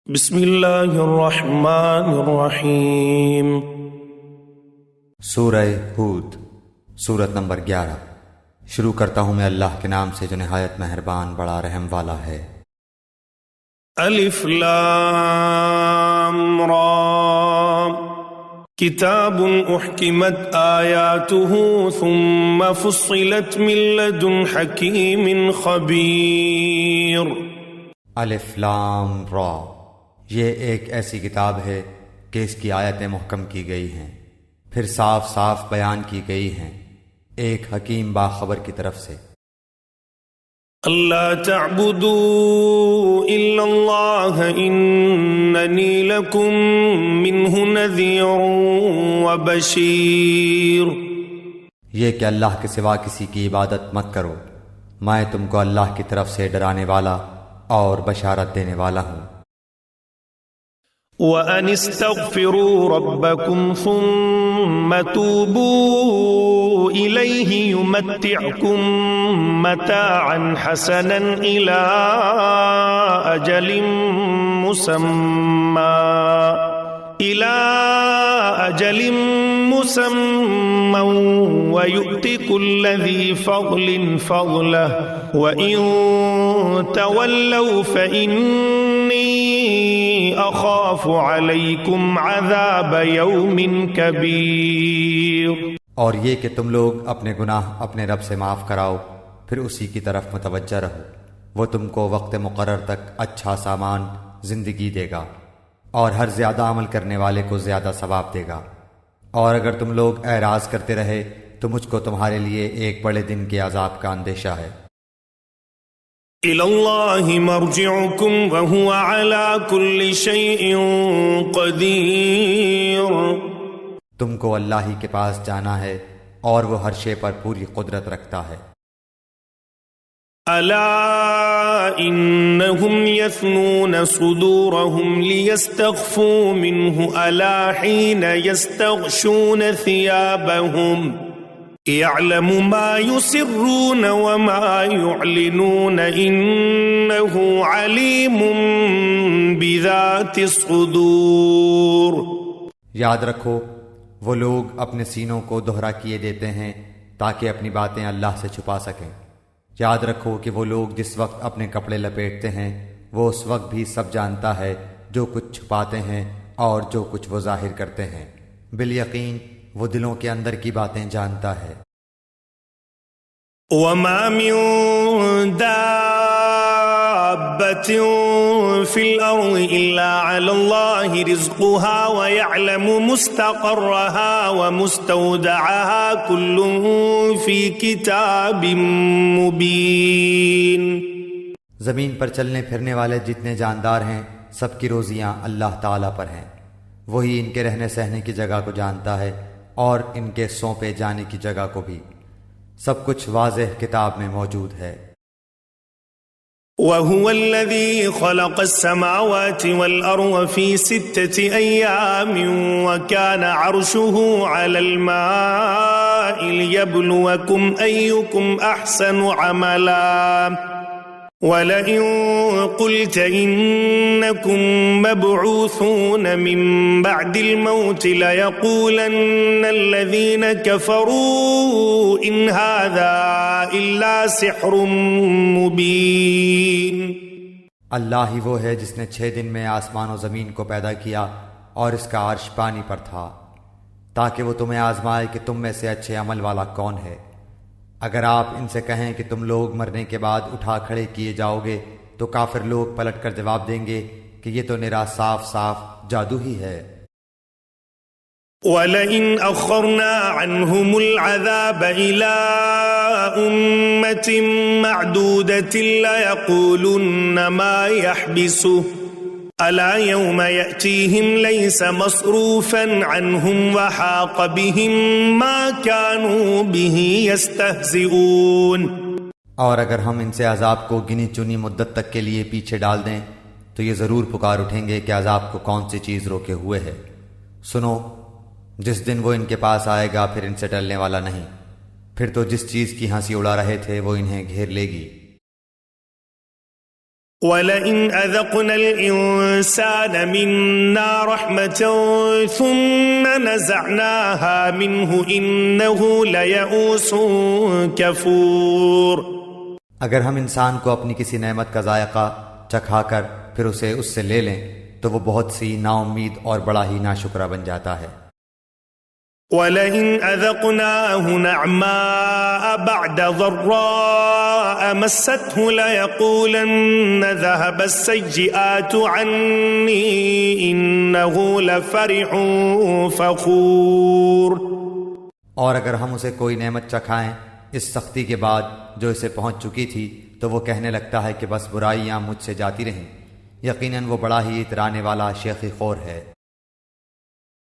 بسم اللہ الرحمن الرحیم۔ سورہ ہود، سورت نمبر 11۔ شروع کرتا ہوں میں اللہ کے نام سے جو نہایت مہربان بڑا رحم والا ہے۔ الف لام را، کتاب احکمت آیاتہ ثم فصلت من لدن حکیم خبیر۔ الف لام را، یہ ایک ایسی کتاب ہے کہ اس کی آیتیں محکم کی گئی ہیں، پھر صاف صاف بیان کی گئی ہیں، ایک حکیم باخبر کی طرف سے۔ اللہ تعبدوا الا اللہ اننی لکم منہ نذیر وبشیر۔ یہ کہ اللہ کے سوا کسی کی عبادت مت کرو، میں تم کو اللہ کی طرف سے ڈرانے والا اور بشارت دینے والا ہوں۔ وَأَنِ اسْتَغْفِرُوا رَبَّكُمْ ثُمَّ تُوبُوا إِلَيْهِ يُمَتِّعْكُمْ مَتَاعًا حَسَنًا إِلَىٰ أَجَلٍ مُّسَمًّى وَيُؤْتِ كُلَّ ذِي فَضْلٍ فَضْلَهُ وَإِن تَوَلَّوْا فَإِنِّي اخاف علیکم عذاب یوم کبیر۔ اور یہ کہ تم لوگ اپنے گناہ اپنے رب سے معاف کراؤ، پھر اسی کی طرف متوجہ رہو، وہ تم کو وقت مقرر تک اچھا سامان زندگی دے گا، اور ہر زیادہ عمل کرنے والے کو زیادہ ثواب دے گا۔ اور اگر تم لوگ اعراض کرتے رہے تو مجھ کو تمہارے لیے ایک بڑے دن کے عذاب کا اندیشہ ہے۔ إِلَى اللَّهِ مَرْجِعُكُمْ وَهُوَ عَلَى كُلِّ شَيْءٍ قَدِيرٌ۔ تم کو اللہ ہی کے پاس جانا ہے اور وہ ہر شے پر پوری قدرت رکھتا ہے۔ أَلَا إِنَّهُمْ يَثْنُونَ صُدُورَهُمْ لِيَسْتَخْفُوا مِنْهُ أَلَا حِينَ يَسْتَغْشُونَ ثِيَابَهُمْ يَعْلَمُ مَا يُسِرُّونَ وَمَا يُعْلِنُونَ إِنَّهُ عَلِيمٌ بِذَاتِ الصُّدُورِ۔ یاد رکھو، وہ لوگ اپنے سینوں کو دوہرا کیے دیتے ہیں تاکہ اپنی باتیں اللہ سے چھپا سکیں۔ یاد رکھو کہ وہ لوگ جس وقت اپنے کپڑے لپیٹتے ہیں وہ اس وقت بھی سب جانتا ہے، جو کچھ چھپاتے ہیں اور جو کچھ وہ ظاہر کرتے ہیں۔ بالیقین وہ دلوں کے اندر کی باتیں جانتا ہے۔ وَمَا مِن دَابَّةٍ فِي الْأَرْضِ إِلَّا عَلَى اللَّهِ رِزْقُهَا وَيَعْلَمُ مُسْتَقَرَّهَا وَمُسْتَوْدَعَهَا كُلٌّ فِي كِتَابٍ مُبِينٍ۔ زمین پر چلنے پھرنے والے جتنے جاندار ہیں سب کی روزیاں اللہ تعالیٰ پر ہیں، وہی ان کے رہنے سہنے کی جگہ کو جانتا ہے اور ان کے سونپے جانے کی جگہ کو بھی، سب کچھ واضح کتاب میں موجود ہے۔ وَهُوَ الَّذِي خَلَقَ السَّمَاوَاتِ وَالْأَرْضَ فِي 6 أَيَّامٍ وَكَانَ عَرْشُهُ عَلَى الْمَاءِ لِيَبْلُوَكُمْ أَيُّكُمْ أَحْسَنُ عَمَلًا وَلَئِن قُلْتَ إِنَّكُمْ مَبْعُوثُونَ مِنْ بَعْدِ الْمَوْتِ لَيَقُولَنَّ الَّذِينَ كَفَرُوا إِنْ هَذَا إِلَّا سِحْرٌ مُبِينٌ۔ اللہ ہی وہ ہے جس نے 6 دن میں آسمان و زمین کو پیدا کیا اور اس کا عرش پانی پر تھا، تاکہ وہ تمہیں آزمائے کہ تم میں سے اچھے عمل والا کون ہے۔ اگر آپ ان سے کہیں کہ تم لوگ مرنے کے بعد اٹھا کھڑے کیے جاؤ گے تو کافر لوگ پلٹ کر جواب دیں گے کہ یہ تو نرا صاف صاف جادو ہی ہے۔ وَلَئِنْ أَخَّرْنَا عَنْهُمُ الْعَذَابَ إِلَىٰ أُمَّةٍ مَّعْدُودَةٍ لَيَقُولُنَّ مَا يَحْبِسُهُ أَلَا يَوْمَ يَأْتِيهِمْ لَيْسَ مَصْرُوفًا عَنْهُمْ وَحَاقَ بِهِمْ مَا كَانُوا بِهِ يَسْتَهْزِئُونَ۔ اور اگر ہم ان سے عذاب کو گنی چنی مدت تک کے لیے پیچھے ڈال دیں تو یہ ضرور پکار اٹھیں گے کہ عذاب کو کون سی چیز روکے ہوئے ہے۔ سنو، جس دن وہ ان کے پاس آئے گا پھر ان سے ٹلنے والا نہیں، پھر تو جس چیز کی ہنسی اڑا رہے تھے وہ انہیں گھیر لے گی۔ وَلَئِنْ أَذَقْنَا الْإِنسَانَ مِنَّا رَحْمَةً ثُمَّ نَزَعْنَاهَا مِنْهُ إِنَّهُ لَيَئُوسٌ كَفُورٌ۔ اگر ہم انسان کو اپنی کسی نعمت کا ذائقہ چکھا کر پھر اسے اس سے لے لیں تو وہ بہت سی نا امید اور بڑا ہی ناشکرا بن جاتا ہے۔ وَلَئِنْ أَذَقْنَاهُ نَعْمَاءَ بَعْدَ ضَرَّاءَ مَسَّتْهُ لَيَقُولَنَّ ذَهَبَ السَّيِّئَاتُ عَنِّي إِنَّهُ لَفَرِحٌ فَخُورٌ۔ اور اگر ہم اسے کوئی نعمت چکھائیں اس سختی کے بعد جو اسے پہنچ چکی تھی تو وہ کہنے لگتا ہے کہ بس برائیاں مجھ سے جاتی رہیں، یقیناً وہ بڑا ہی اترانے والا شیخی خور ہے۔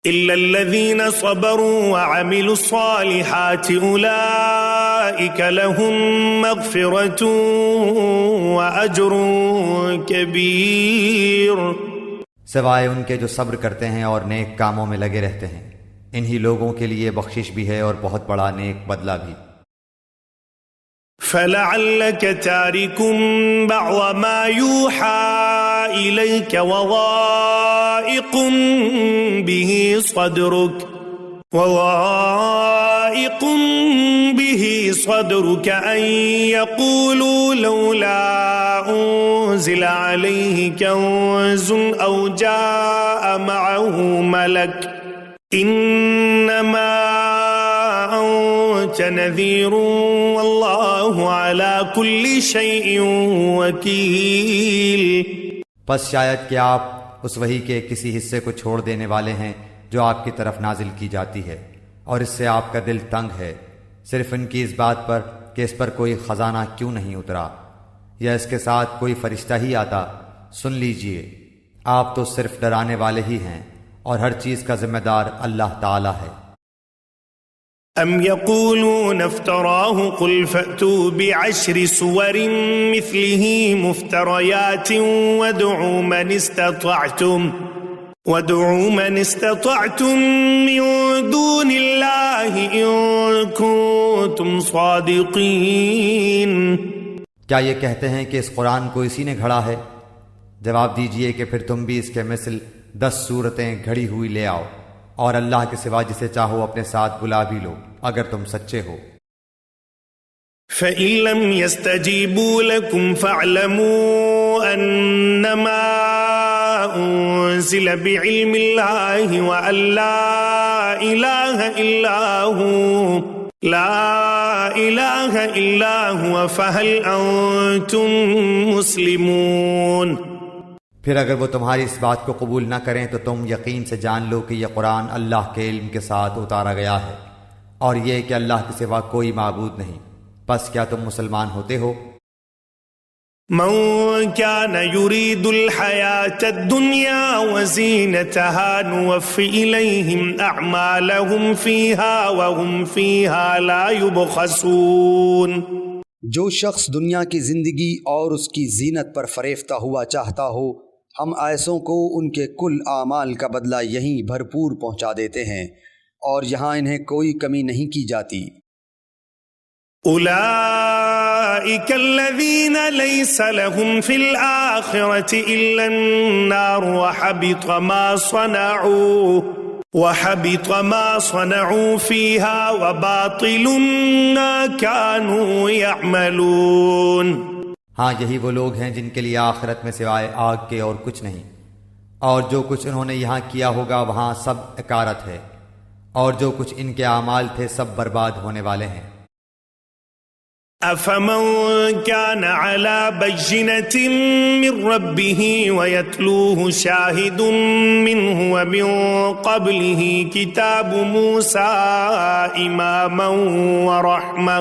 إِلَّا الَّذِينَ صَبَرُوا وَعَمِلُوا الصَّالِحَاتِ أُولَئِكَ لَهُم مَّغْفِرَةٌ وَأَجْرٌ كَبِيرٌ۔ سوائے ان کے جو صبر کرتے ہیں اور نیک کاموں میں لگے رہتے ہیں، انہی لوگوں کے لیے بخشش بھی ہے اور بہت بڑا نیک بدلہ بھی۔ فَلَعَلَّكَ تَارِكٌ بَعْضَ مَا يُوحَىٰ إِلَيْكَ وَضَائِقٌ بِهِ صَدْرُكَ أَن يَقُولُوا لَوْلَا أُنزِلَ عَلَيْهِ كَنزٌ أَوْ جَاءَ مَعَهُ مَلَكٌ إِنَّمَا أَنتَ نَذِيرٌ وَاللَّهُ عَلَى كُلِّ شَيْءٍ وَكِيلٌ۔ پس شاید کہ آپ اس وحی کے کسی حصے کو چھوڑ دینے والے ہیں جو آپ کی طرف نازل کی جاتی ہے، اور اس سے آپ کا دل تنگ ہے صرف ان کی اس بات پر کہ اس پر کوئی خزانہ کیوں نہیں اترا یا اس کے ساتھ کوئی فرشتہ ہی آتا۔ سن لیجئے، آپ تو صرف ڈرانے والے ہی ہیں اور ہر چیز کا ذمہ دار اللہ تعالی ہے۔ أَمْ يَقُولُونَ افْتَرَاهُ قُلْ فَأْتُوا بِعَشْرِ سُوَرٍ مِثْلِهِ مُفْتَرَيَاتٍ وَادْعُوا مَنِ اسْتَطَعْتُم مِّن دُونِ اللَّهِ إِن كُنتُمْ صَادِقِينَ۔ کیا یہ کہتے ہیں کہ اس قرآن کو اسی نے گھڑا ہے؟ جواب دیجئے کہ پھر تم بھی اس کے مثل 10 صورتیں گھڑی ہوئی لے آؤ، اور اللہ کے سوا جسے چاہو اپنے ساتھ بلا بھی لو اگر تم سچے ہو۔ فَإِن لَّمْ يَسْتَجِيبُوا لَكُمْ فَاعْلَمُوا أَنَّمَا أُنزِلَ بِعِلْمِ اللَّهِ وَأَن لَّا إِلَٰهَ إِلَّا هُوَ فَهَلْ أَنتُم مُّسْلِمُونَ۔ پھر اگر وہ تمہاری اس بات کو قبول نہ کریں تو تم یقین سے جان لو کہ یہ قرآن اللہ کے علم کے ساتھ اتارا گیا ہے، اور یہ کہ اللہ کے سوا کوئی معبود نہیں، پس کیا تم مسلمان ہوتے ہو؟ من كان يريد الحياة الدنيا وزينتها نوفي إليهم أعمالهم فيها وهم فيها لا يبخسون۔ جو شخص دنیا کی زندگی اور اس کی زینت پر فریفتہ ہوا چاہتا ہو، ہم ایسوں کو ان کے کل اعمال کا بدلہ یہیں بھرپور پہنچا دیتے ہیں، اور یہاں انہیں کوئی کمی نہیں کی جاتی۔ أولئك الذين ليس لهم في الآخرة إلا النار وحبط ما صنعوا فيها وباطل ما كانوا يعملون۔ ہاں یہی وہ لوگ ہیں جن کے لیے آخرت میں سوائے آگ کے اور کچھ نہیں، اور جو کچھ انہوں نے یہاں کیا ہوگا وہاں سب اکارت ہے، اور جو کچھ ان کے اعمال تھے سب برباد ہونے والے ہیں۔ أفمن كان على بينة من ربه ويتلوه شاهد منه ومن قبله كتاب موسى إماما ورحمة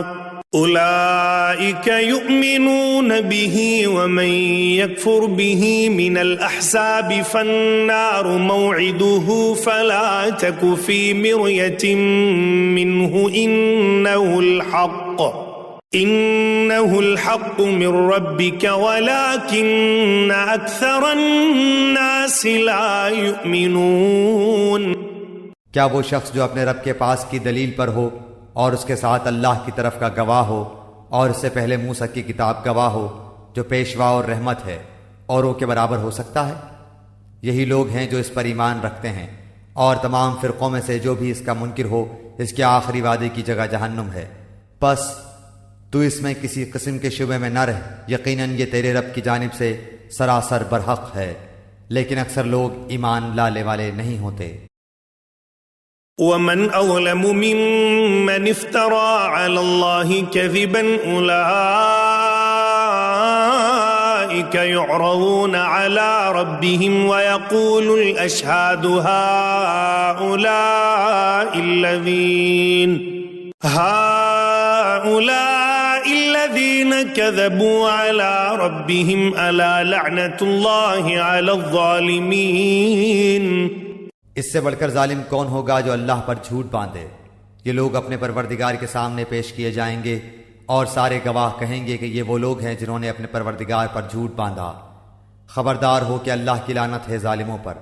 أولئك يؤمنون به ومن يكفر به من الأحزاب فالنار موعده فلا تك في مرية منه إنه الحق من ربك ولكن أكثر الناس لا يؤمنون۔ کیا وہ شخص جو اپنے رب کے پاس کی دلیل پر ہو اور اس کے ساتھ اللہ کی طرف کا گواہ ہو اور اس سے پہلے موسیٰ کی کتاب گواہ ہو جو پیشوا اور رحمت ہے، اوروں کے برابر ہو سکتا ہے؟ یہی لوگ ہیں جو اس پر ایمان رکھتے ہیں، اور تمام فرقوں میں سے جو بھی اس کا منکر ہو اس کے آخری وعدے کی جگہ جہنم ہے۔ پس تو اس میں کسی قسم کے شبے میں نہ رہ، یقیناً یہ تیرے رب کی جانب سے سراسر برحق ہے، لیکن اکثر لوگ ایمان لانے والے نہیں ہوتے۔ ومن أظلم ممن افترى على الله كذبا أولئك يعرضون على ربهم ويقول الأشهاد هؤلاء الذين كذبوا على ربهم ألا لعنة الله على الظالمين۔ اس سے بڑھ کر ظالم کون ہوگا جو اللہ پر جھوٹ باندھے؟ یہ لوگ اپنے پروردگار کے سامنے پیش کیے جائیں گے اور سارے گواہ کہیں گے کہ یہ وہ لوگ ہیں جنہوں نے اپنے پروردگار پر جھوٹ باندھا۔ خبردار ہو کہ اللہ کی لعنت ہے ظالموں پر۔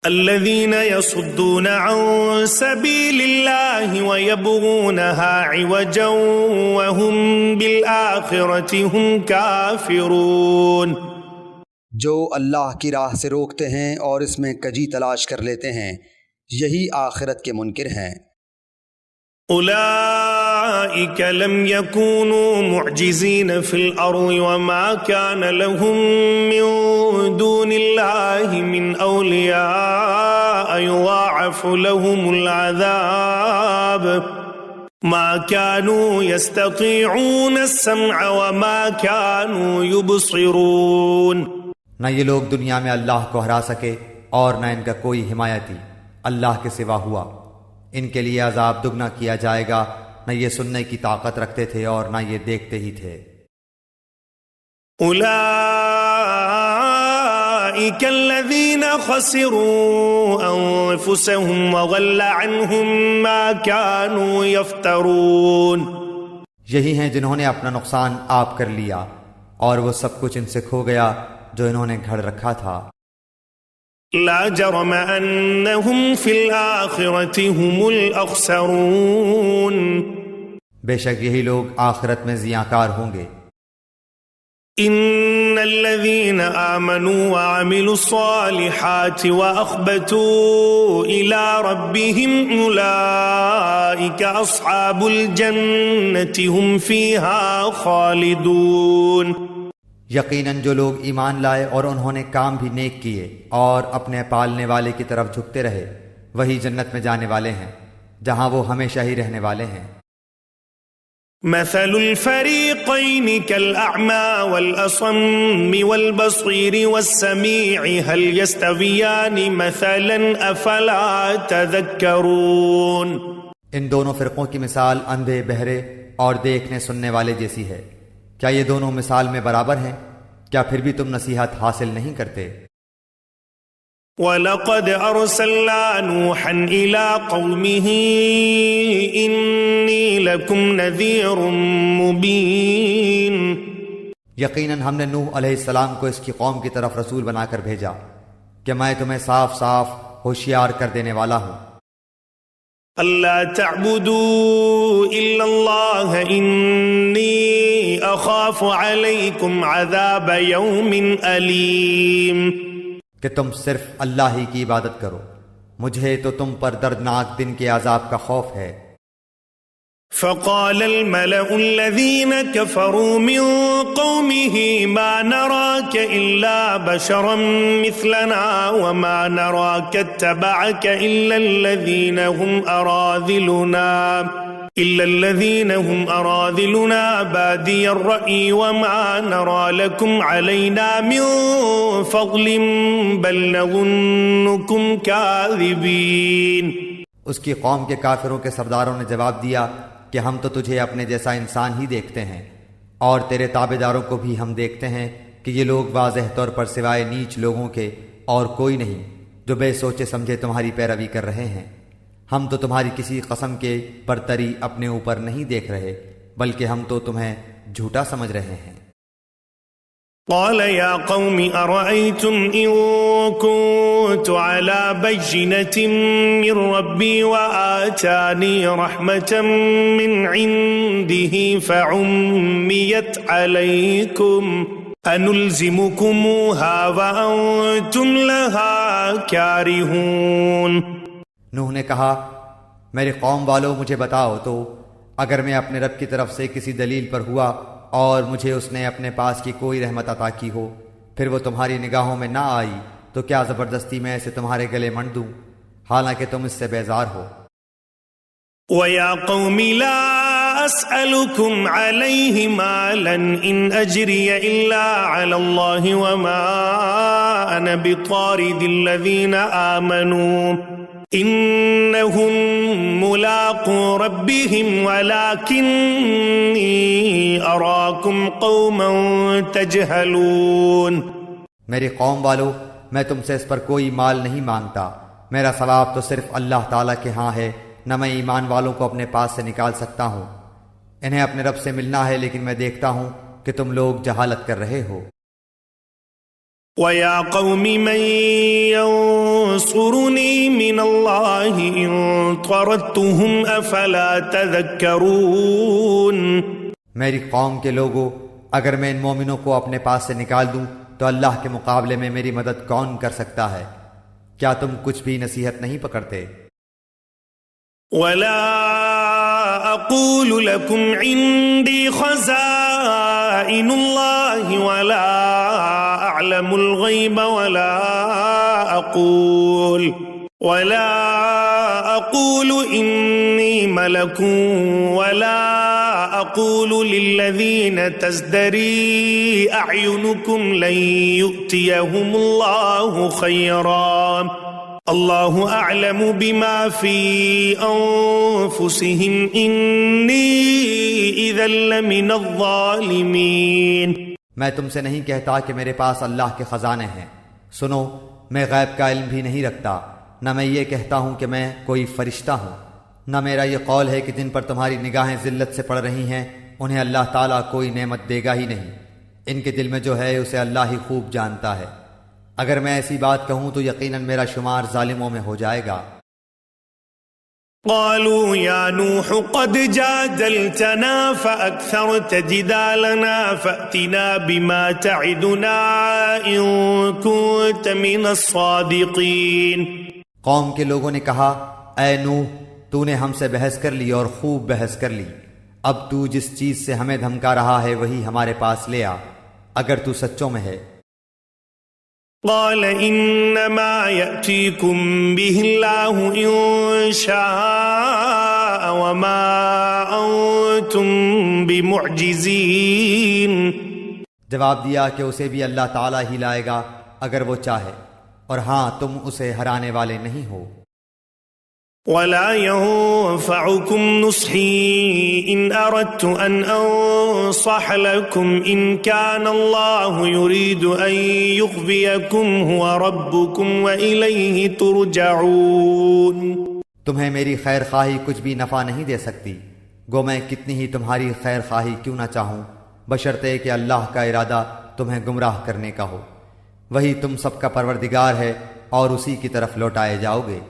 الذين يصدون عن سبيل الله ويبغونها عوجا وهم بالآخرة هم كافرون۔ جو اللہ کی راہ سے روکتے ہیں اور اس میں کجی تلاش کر لیتے ہیں، یہی آخرت کے منکر ہیں۔ أولئك لم يكونوا معجزين في الأرض وما كان لهم من دون الله من أولياء يضاعف لهم العذاب ما كانوا يستطيعون السمع وما كانوا يبصرون۔ نہ یہ لوگ دنیا میں اللہ کو ہرا سکے اور نہ ان کا کوئی حمایتی اللہ کے سوا ہوا۔ ان کے لیے عذاب دگنا کیا جائے گا، نہ یہ سننے کی طاقت رکھتے تھے اور نہ یہ دیکھتے ہی تھے۔ اولئک الذین خسروا انفسهم وضل عنهم ما كانوا يفترون۔ یہی ہیں جنہوں نے اپنا نقصان آپ کر لیا اور وہ سب کچھ ان سے کھو گیا جو انہوں نے گھڑ رکھا تھا۔ لا جرم انہم فی الآخرة هم الاخسرون۔ بے شک یہی لوگ آخرت میں زیانکار ہوں گے۔ ان الذین آمنوا وعملوا الصالحات واخبتوا الى ربهم اولئک اصحاب الجنة هم فیہا خالدون۔ یقیناً جو لوگ ایمان لائے اور انہوں نے کام بھی نیک کیے اور اپنے پالنے والے کی طرف جھکتے رہے، وہی جنت میں جانے والے ہیں جہاں وہ ہمیشہ ہی رہنے والے ہیں۔ مثل الفریقین کالاعمی والاصم والبصیر والسمیع هل یستویان مثلا افلا تذکرون۔ ان دونوں فرقوں کی مثال اندھے، بہرے اور دیکھنے سننے والے جیسی ہے۔ کیا یہ دونوں مثال میں برابر ہیں؟ کیا پھر بھی تم نصیحت حاصل نہیں کرتے؟ وَلَقَدْ أَرْسَلْنَا نُوحًا إِلَىٰ قَوْمِهِ إِنِّي لَكُمْ نَذِيرٌ مُّبِينٌ۔ یقیناً ہم نے نوح علیہ السلام کو اس کی قوم کی طرف رسول بنا کر بھیجا کہ میں تمہیں صاف صاف ہوشیار کر دینے والا ہوں۔ أَلَّا تَعْبُدُوا إِلَّا اللَّهَ إِنِّي أَخَافُ عَلَيْكُمْ عَذَابَ يَوْمٍ أَلِيمٍ۔ کہ تم صرف اللہ ہی کی عبادت کرو، مجھے تو تم پر دردناک دن کے عذاب کا خوف ہے۔ فقال الملأ الذين كفروا من قومه ما نراك إلا بشرا مثلنا وما نراك اتبعك إلا الذين هم أراذلنا بادي الرأي وما نرى لكم علينا من فضل بل نظنكم كاذبين۔ اس کی قوم کے کافروں کے سرداروں نے جواب دیا کہ ہم تو تجھے اپنے جیسا انسان ہی دیکھتے ہیں اور تیرے تابع داروں کو بھی ہم دیکھتے ہیں کہ یہ لوگ واضح طور پر سوائے نیچ لوگوں کے اور کوئی نہیں جو بے سوچے سمجھے تمہاری پیروی کر رہے ہیں۔ ہم تو تمہاری کسی قسم کے برتری اپنے اوپر نہیں دیکھ رہے بلکہ ہم تو تمہیں جھوٹا سمجھ رہے ہیں۔ قال يا قوم أرأيتم إن كنت على بينة من ربي وآتاني رحمة من عنده فعميت عليكم أنلزمكموها وأنتم لها كارهون۔ نوح نے کہا میری قوم والو مجھے بتاؤ تو اگر میں اپنے رب کی طرف سے کسی دلیل پر ہوا اور مجھے اس نے اپنے پاس کی کوئی رحمت عطا کی ہو پھر وہ تمہاری نگاہوں میں نہ آئی تو کیا زبردستی میں اسے تمہارے گلے منڈ دوں حالانکہ تم اس سے بیزار ہو۔ وَيَا قَوْمِ لَا أَسْأَلُكُمْ عَلَيْهِ مَالًا إِنْ أَجْرِيَ إِلَّا عَلَى اللَّهِ وَمَا أَنَا بِطَارِدِ الَّذِينَ آمَنُوا إِنَّهُمْ مُلَاقُو رَبِّهِمْ وَلَكِنِّي أَرَاكُمْ قَوْمًا تَجْهَلُونَ۔ میری قوم والو میں تم سے اس پر کوئی مال نہیں مانگتا، میرا ثواب تو صرف اللہ تعالیٰ کے ہاں ہے، نہ میں ایمان والوں کو اپنے پاس سے نکال سکتا ہوں۔ انہیں اپنے رب سے ملنا ہے لیکن میں دیکھتا ہوں کہ تم لوگ جہالت کر رہے ہو۔ وَيَا قَوْمِ مَنْ يَنْصُرُنِي مِنَ اللَّهِ إِنْ طَرَدتُّهُمْ أَفَلَا تَذَكَّرُونَ۔ میری قوم کے لوگوں اگر میں ان مومنوں کو اپنے پاس سے نکال دوں تو اللہ کے مقابلے میں میری مدد کون کر سکتا ہے؟ کیا تم کچھ بھی نصیحت نہیں پکڑتے؟ وَلَا أَقُولُ لَكُمْ عِنْدِي خَزَائِنُ اللَّهِ وَلَا أَعْلَمُ الْغَيْبَ وَلَا أَقُولُ إِنِّي مَلَكٌ وَلَا أَقُولُ لِلَّذِينَ تَزْدَرِي أَعْيُنُكُمْ لَن يُؤْتِيَهُمُ اللَّهُ خَيْرًا اللہ اعلم بما فی انفسہم انی اذا لمن الظالمین۔ میں تم سے نہیں کہتا کہ میرے پاس اللہ کے خزانے ہیں، سنو میں غیب کا علم بھی نہیں رکھتا، نہ میں یہ کہتا ہوں کہ میں کوئی فرشتہ ہوں، نہ میرا یہ قول ہے کہ جن پر تمہاری نگاہیں ذلت سے پڑ رہی ہیں انہیں اللہ تعالیٰ کوئی نعمت دے گا ہی نہیں، ان کے دل میں جو ہے اسے اللہ ہی خوب جانتا ہے۔ اگر میں ایسی بات کہوں تو یقیناً میرا شمار ظالموں میں ہو جائے گا۔ قالوا یا نوح قد جادلتنا فأکثرت جدالنا فأتنا بما تعدنا ان كنت من الصادقین۔ قوم کے لوگوں نے کہا اے نوح تو نے ہم سے بحث کر لی اور خوب بحث کر لی، اب تو جس چیز سے ہمیں دھمکا رہا ہے وہی ہمارے پاس لے آ اگر تو سچوں میں ہے۔ قال انما يأتيكم به الله ان شاء وما انتم بمعجزين۔ جواب دیا کہ اسے بھی اللہ تعالیٰ ہی لائے گا اگر وہ چاہے، اور ہاں تم اسے ہرانے والے نہیں ہو۔ ولا ينفعكم نصحي إن أردت أن أنصح لكم إن كان الله يريد أن يغويكم هو ربكم وإليه ترجعون۔ تمہیں میری خیر خواہی کچھ بھی نفع نہیں دے سکتی، گو میں کتنی ہی تمہاری خیر خواہی کیوں نہ چاہوں، بشرطے کہ اللہ کا ارادہ تمہیں گمراہ کرنے کا ہو، وہی تم سب کا پروردگار ہے اور اسی کی طرف لوٹائے جاؤ گے۔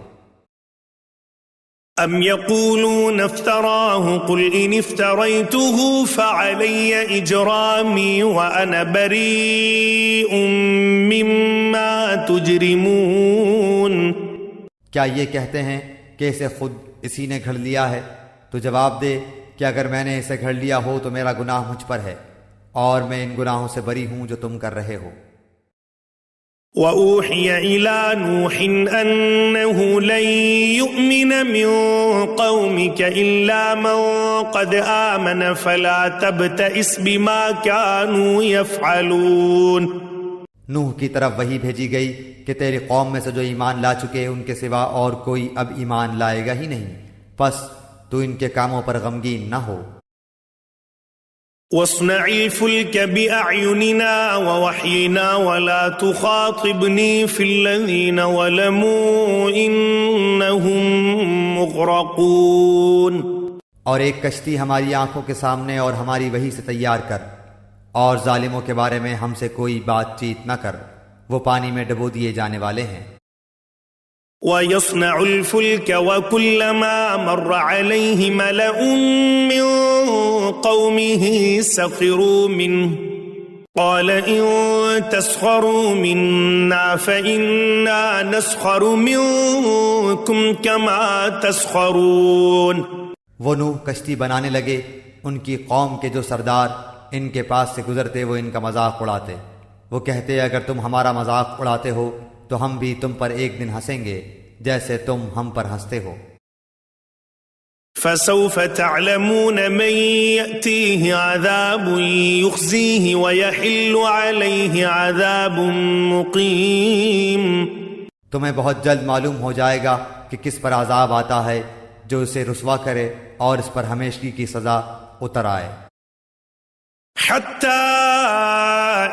ام يقولون افتراه قل ان افتريته فعلي اجرامي وانا بريء مما تجرمون۔ کیا یہ کہتے ہیں کہ اسے خود اسی نے گھڑ لیا ہے؟ تو جواب دے کہ اگر میں نے اسے گھڑ لیا ہو تو میرا گناہ مجھ پر ہے اور میں ان گناہوں سے بری ہوں جو تم کر رہے ہو۔ وَأُوحِيَ إِلَى نُوحٍ أَنَّهُ لَن يُؤْمِنَ مِن قَوْمِكَ إِلَّا مَن قَدْ آمَنَ فَلَا تَبْتَئِسْ بِمَا كَانُوا يَفْعَلُونَ۔ نوح کی طرف وحی بھیجی گئی کہ تیری قوم میں سے جو ایمان لا چکے ان کے سوا اور کوئی اب ایمان لائے گا ہی نہیں، پس تو ان کے کاموں پر غمگین نہ ہو۔ وَاصْنَعِ الْفُلْكَ بِأَعْيُنِنَا وَوَحْيِنَا وَلَا تُخَاطِبْنِي فِي الَّذِينَ ظَلَمُوا إِنَّهُمْ مُغْرَقُونَ۔ اور ایک کشتی ہماری آنکھوں کے سامنے اور ہماری وحی سے تیار کر، اور ظالموں کے بارے میں ہم سے کوئی بات چیت نہ کر، وہ پانی میں ڈبو دیے جانے والے ہیں۔ وَيَصْنَعُ الْفُلْكَ وَكُلَّمَا مَرَّ عَلَيْهِ مَلَأٌ مِّن قَوْمِهِ سَخِرُوا مِنْهُ قال إن تسخروا منا فإنا نسخر منكم كما تسخرون. وہ نوح کشتی بنانے لگے. ان کی قوم کے جو سردار ان کے پاس سے گزرتے وہ ان کا مذاق اڑاتے. وہ کہتے اگر تم ہمارا مذاق اڑاتے ہو تو ہم بھی تم پر ایک دن ہنسیں گے جیسے تم ہم پر ہنستے ہو. فسوف تعلمون من يأتيه عذاب يخزيه ويحل عليه عذاب مقيم. تمہیں بہت جلد معلوم ہو جائے گا کہ کس پر عذاب آتا ہے جو اسے رسوا کرے اور اس پر ہمیشگی کی سزا اتر آئے. حتى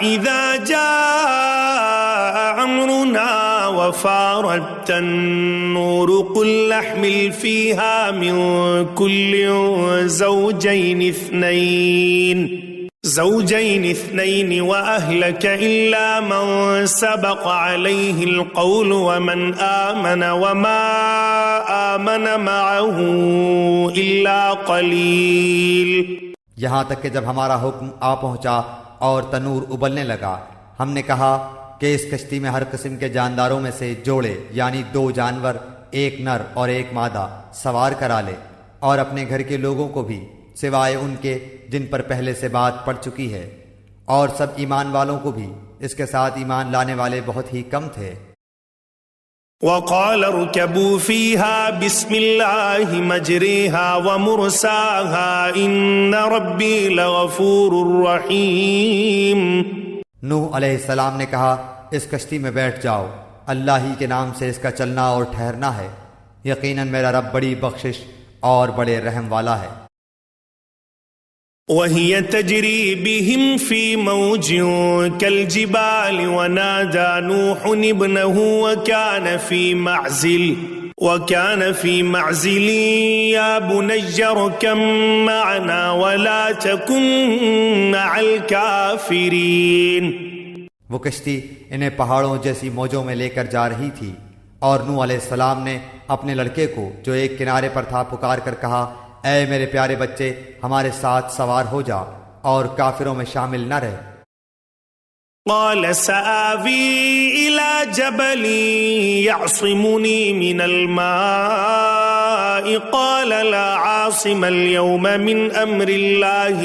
إذا جاء أمرنا وفارت النور قل نحمل فيها من كل زوجين اثنين وأهلك إلا من سبق عليه القول ومن آمن وما آمن معه إلا قليل. یہاں تک کہ جب ہمارا حکم آ پہنچا اور تنور ابلنے لگا ہم نے کہا کہ اس کشتی میں ہر قسم کے جانداروں میں سے جوڑے یعنی 2 جانور، ایک نر اور ایک مادہ سوار کرا لے، اور اپنے گھر کے لوگوں کو بھی سوائے ان کے جن پر پہلے سے بات پڑ چکی ہے، اور سب ایمان والوں کو بھی. اس کے ساتھ ایمان لانے والے بہت ہی کم تھے. وقال اركبوا فيها بسم الله مجريها ومرساها إن ربي لغفور رحيم. نوح علیہ السلام نے کہا اس کشتی میں بیٹھ جاؤ، اللہ ہی کے نام سے اس کا چلنا اور ٹھہرنا ہے، یقیناً میرا رب بڑی بخشش اور بڑے رحم والا ہے. وهي تجري بهم في موج كالجبال ونادى نوح ابنه وكان في معزل يا بني اركب معنا ولا تكن مع الكافرين. وہ کشتی انہیں پہاڑوں جیسی موجوں میں لے کر جا رہی تھی اور نوح علیہ السلام نے اپنے لڑکے کو جو ایک کنارے پر تھا پکار کر کہا اے میرے پیارے بچے ہمارے ساتھ سوار ہو جا اور کافروں میں شامل نہ رہ. قال سآوي إلى جبل يعصمني من الماء قال لا عاصم اليوم من أمر الله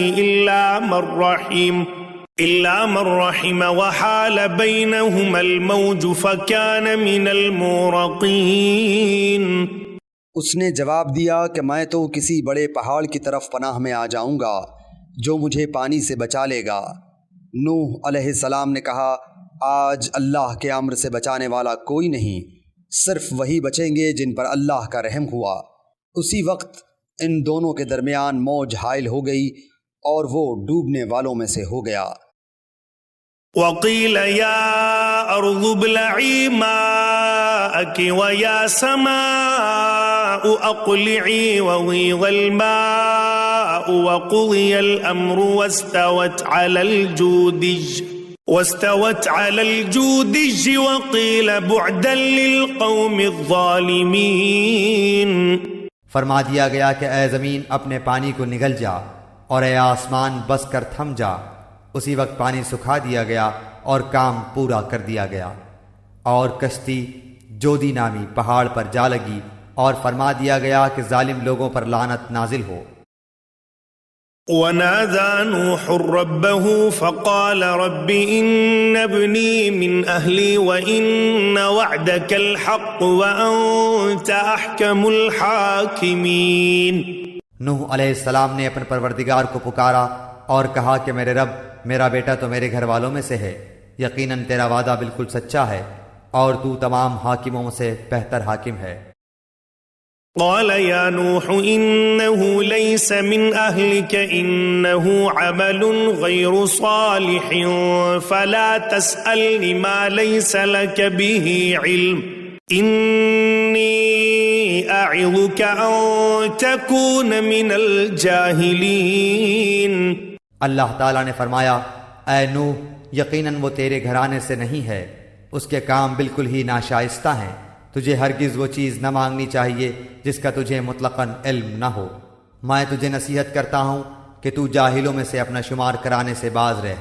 إلا من رحم وحال بينهما الموج فكان من المغرقين. اس نے جواب دیا کہ میں تو کسی بڑے پہاڑ کی طرف پناہ میں آ جاؤں گا جو مجھے پانی سے بچا لے گا. نوح علیہ السلام نے کہا آج اللہ کے امر سے بچانے والا کوئی نہیں، صرف وہی بچیں گے جن پر اللہ کا رحم ہوا. اسی وقت ان دونوں کے درمیان موج حائل ہو گئی اور وہ ڈوبنے والوں میں سے ہو گیا. وقيل يا أرض ابلعي ماءك ويا سماء أقلعي وغيض الماء وقضي الأمر واستوت على الجودج وقيل بعدا للقوم الظالمين. فرما دیا گیا کہ اے زمین اپنے پانی کو نگل جا اور اے آسمان بس کر تھم جا. اسی وقت پانی سکھا دیا گیا اور کام پورا کر دیا گیا اور کشتی جودی نامی پہاڑ پر جا لگی اور فرما دیا گیا کہ ظالم لوگوں پر لعنت نازل ہو. ونادى نوح ربه فقال رب إن ابني من أهلي وإن وعدك الحق وأنت أحكم الحاكمين. نوح علیہ السلام نے اپنے پروردگار کو پکارا اور کہا کہ میرے رب میرا بیٹا تو میرے گھر والوں میں سے ہے، یقیناً تیرا وعدہ بالکل سچا ہے اور تو تمام حاکموں سے بہتر حاکم ہے. قال يا نوح إنه ليس من أهلك إنه عمل غير صالح فلا تسألني ما ليس لك به علم إني أعظك أن تكون من الجاهلين. اللہ تعالیٰ نے فرمایا اے نوح یقیناً وہ تیرے گھرانے سے نہیں ہے، اس کے کام بالکل ہی ناشائستہ ہیں. تجھے ہرگز وہ چیز نہ مانگنی چاہیے جس کا تجھے مطلقاً علم نہ ہو. میں تجھے نصیحت کرتا ہوں کہ تو جاہلوں میں سے اپنا شمار کرانے سے باز رہ.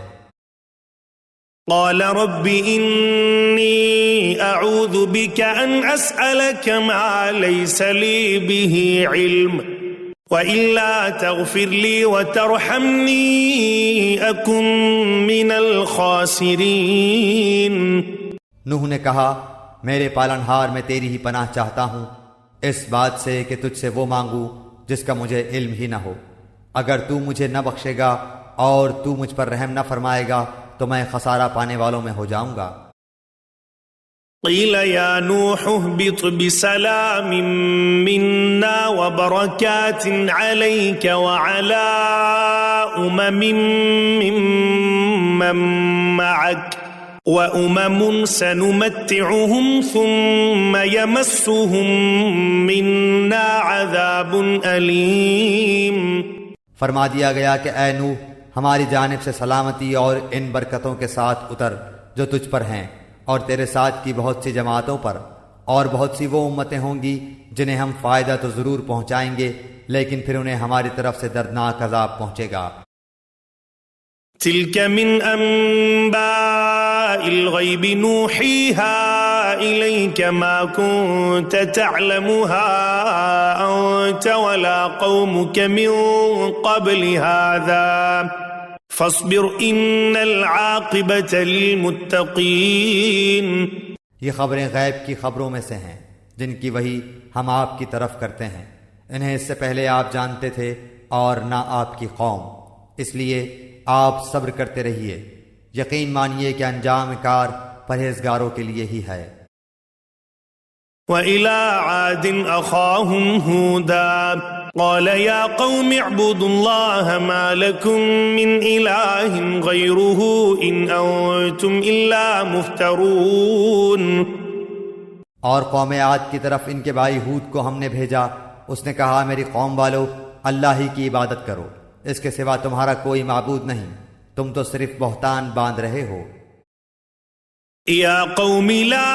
قال رب إني أعوذ بك أن أسألك ما ليس لي به علم وإلا تغفر لي وترحمني أكن من الخاسرين۔ نوح نے کہا میرے پالنہار میں تیری ہی پناہ چاہتا ہوں اس بات سے کہ تجھ سے وہ مانگوں جس کا مجھے علم ہی نہ ہو، اگر تو مجھے نہ بخشے گا اور تو مجھ پر رحم نہ فرمائے گا تو میں خسارہ پانے والوں میں ہو جاؤں گا۔ قیل یا نوح اہبط بسلام منا وبرکات علیک وعلی ممن معک وأمم سنمتعهم ثم يمسهم منا عذاب أليم۔ فرما دیا گیا کہ اے نوح ہماری جانب سے سلامتی اور ان برکتوں کے ساتھ اتر جو تجھ پر ہیں اور تیرے ساتھ کی بہت سی جماعتوں پر، اور بہت سی وہ امتیں ہوں گی جنہیں ہم فائدہ تو ضرور پہنچائیں گے لیکن پھر انہیں ہماری طرف سے دردناک عذاب پہنچے گا۔ تلك من أنباء الغيب نوحيها إليك ما كنت تعلمها أنت ولا قومك من قبل هذا فاصبر إن العاقبة للمتقين۔ یہ خبریں غیب کی خبروں میں سے ہیں جن کی وحی ہم آپ کی طرف کرتے ہیں، انہیں اس سے پہلے آپ جانتے تھے اور نہ آپ کی قوم، اس لیے آپ صبر کرتے رہیے، یقین مانیے کہ انجام کار پرہیزگاروں کے لیے ہی ہے۔ وَإِلَىٰ عَادٍ أَخَاهُمْ هُودًا قَالَ يَا قَوْمِ اعْبُدُوا اللَّهَ مَا لَكُم مِّنْ إِلَٰهٍ غَيْرُهُ إِنْ أَنتُمْ إِلَّا مُفْتَرُونَ۔ اور قوم عاد کی طرف ان کے بھائی ہود کو ہم نے بھیجا، اس نے کہا میری قوم والو اللہ ہی کی عبادت کرو، اس کے سوا تمہارا کوئی معبود نہیں، تم تو صرف بہتان باندھ رہے ہو۔ یا قوم لا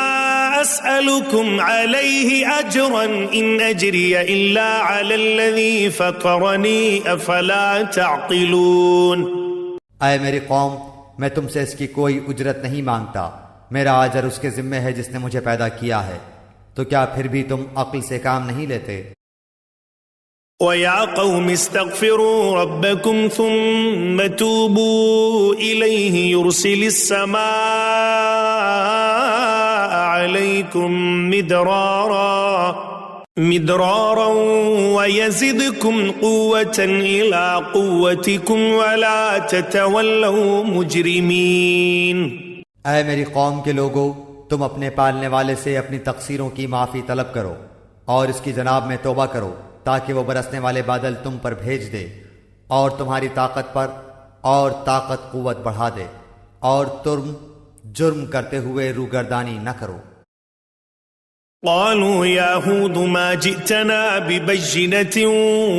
اسألكم علیہ اجرا ان اجری الا علی الذی فطرنی افلا تعقلون۔ اے میری قوم میں تم سے اس کی کوئی اجرت نہیں مانگتا، میرا اجر اس کے ذمہ ہے جس نے مجھے پیدا کیا ہے، تو کیا پھر بھی تم عقل سے کام نہیں لیتے؟ وَيَا قَوْمِ اسْتَغْفِرُوا رَبَّكُمْ ثُمَّ تُوبُوا إِلَيْهِ يُرْسِلِ السَّمَاءَ عَلَيْكُمْ مِدْرَارًا وَيَزِدْكُمْ قُوَّةً إِلَىٰ قُوَّتِكُمْ وَلَا تَتَوَلَّوْا مُجْرِمِينَ۔ اے میری قوم کے لوگو تم اپنے پالنے والے سے اپنی تقصیروں کی معافی طلب کرو اور اس کی جناب میں توبہ کرو تاکہ وہ برسنے والے بادل تم پر بھیج دے اور تمہاری طاقت پر اور طاقت قوت بڑھا دے، اور تم جرم کرتے ہوئے روگردانی نہ کرو۔ قالوا يا هود ما جئتنا ببينة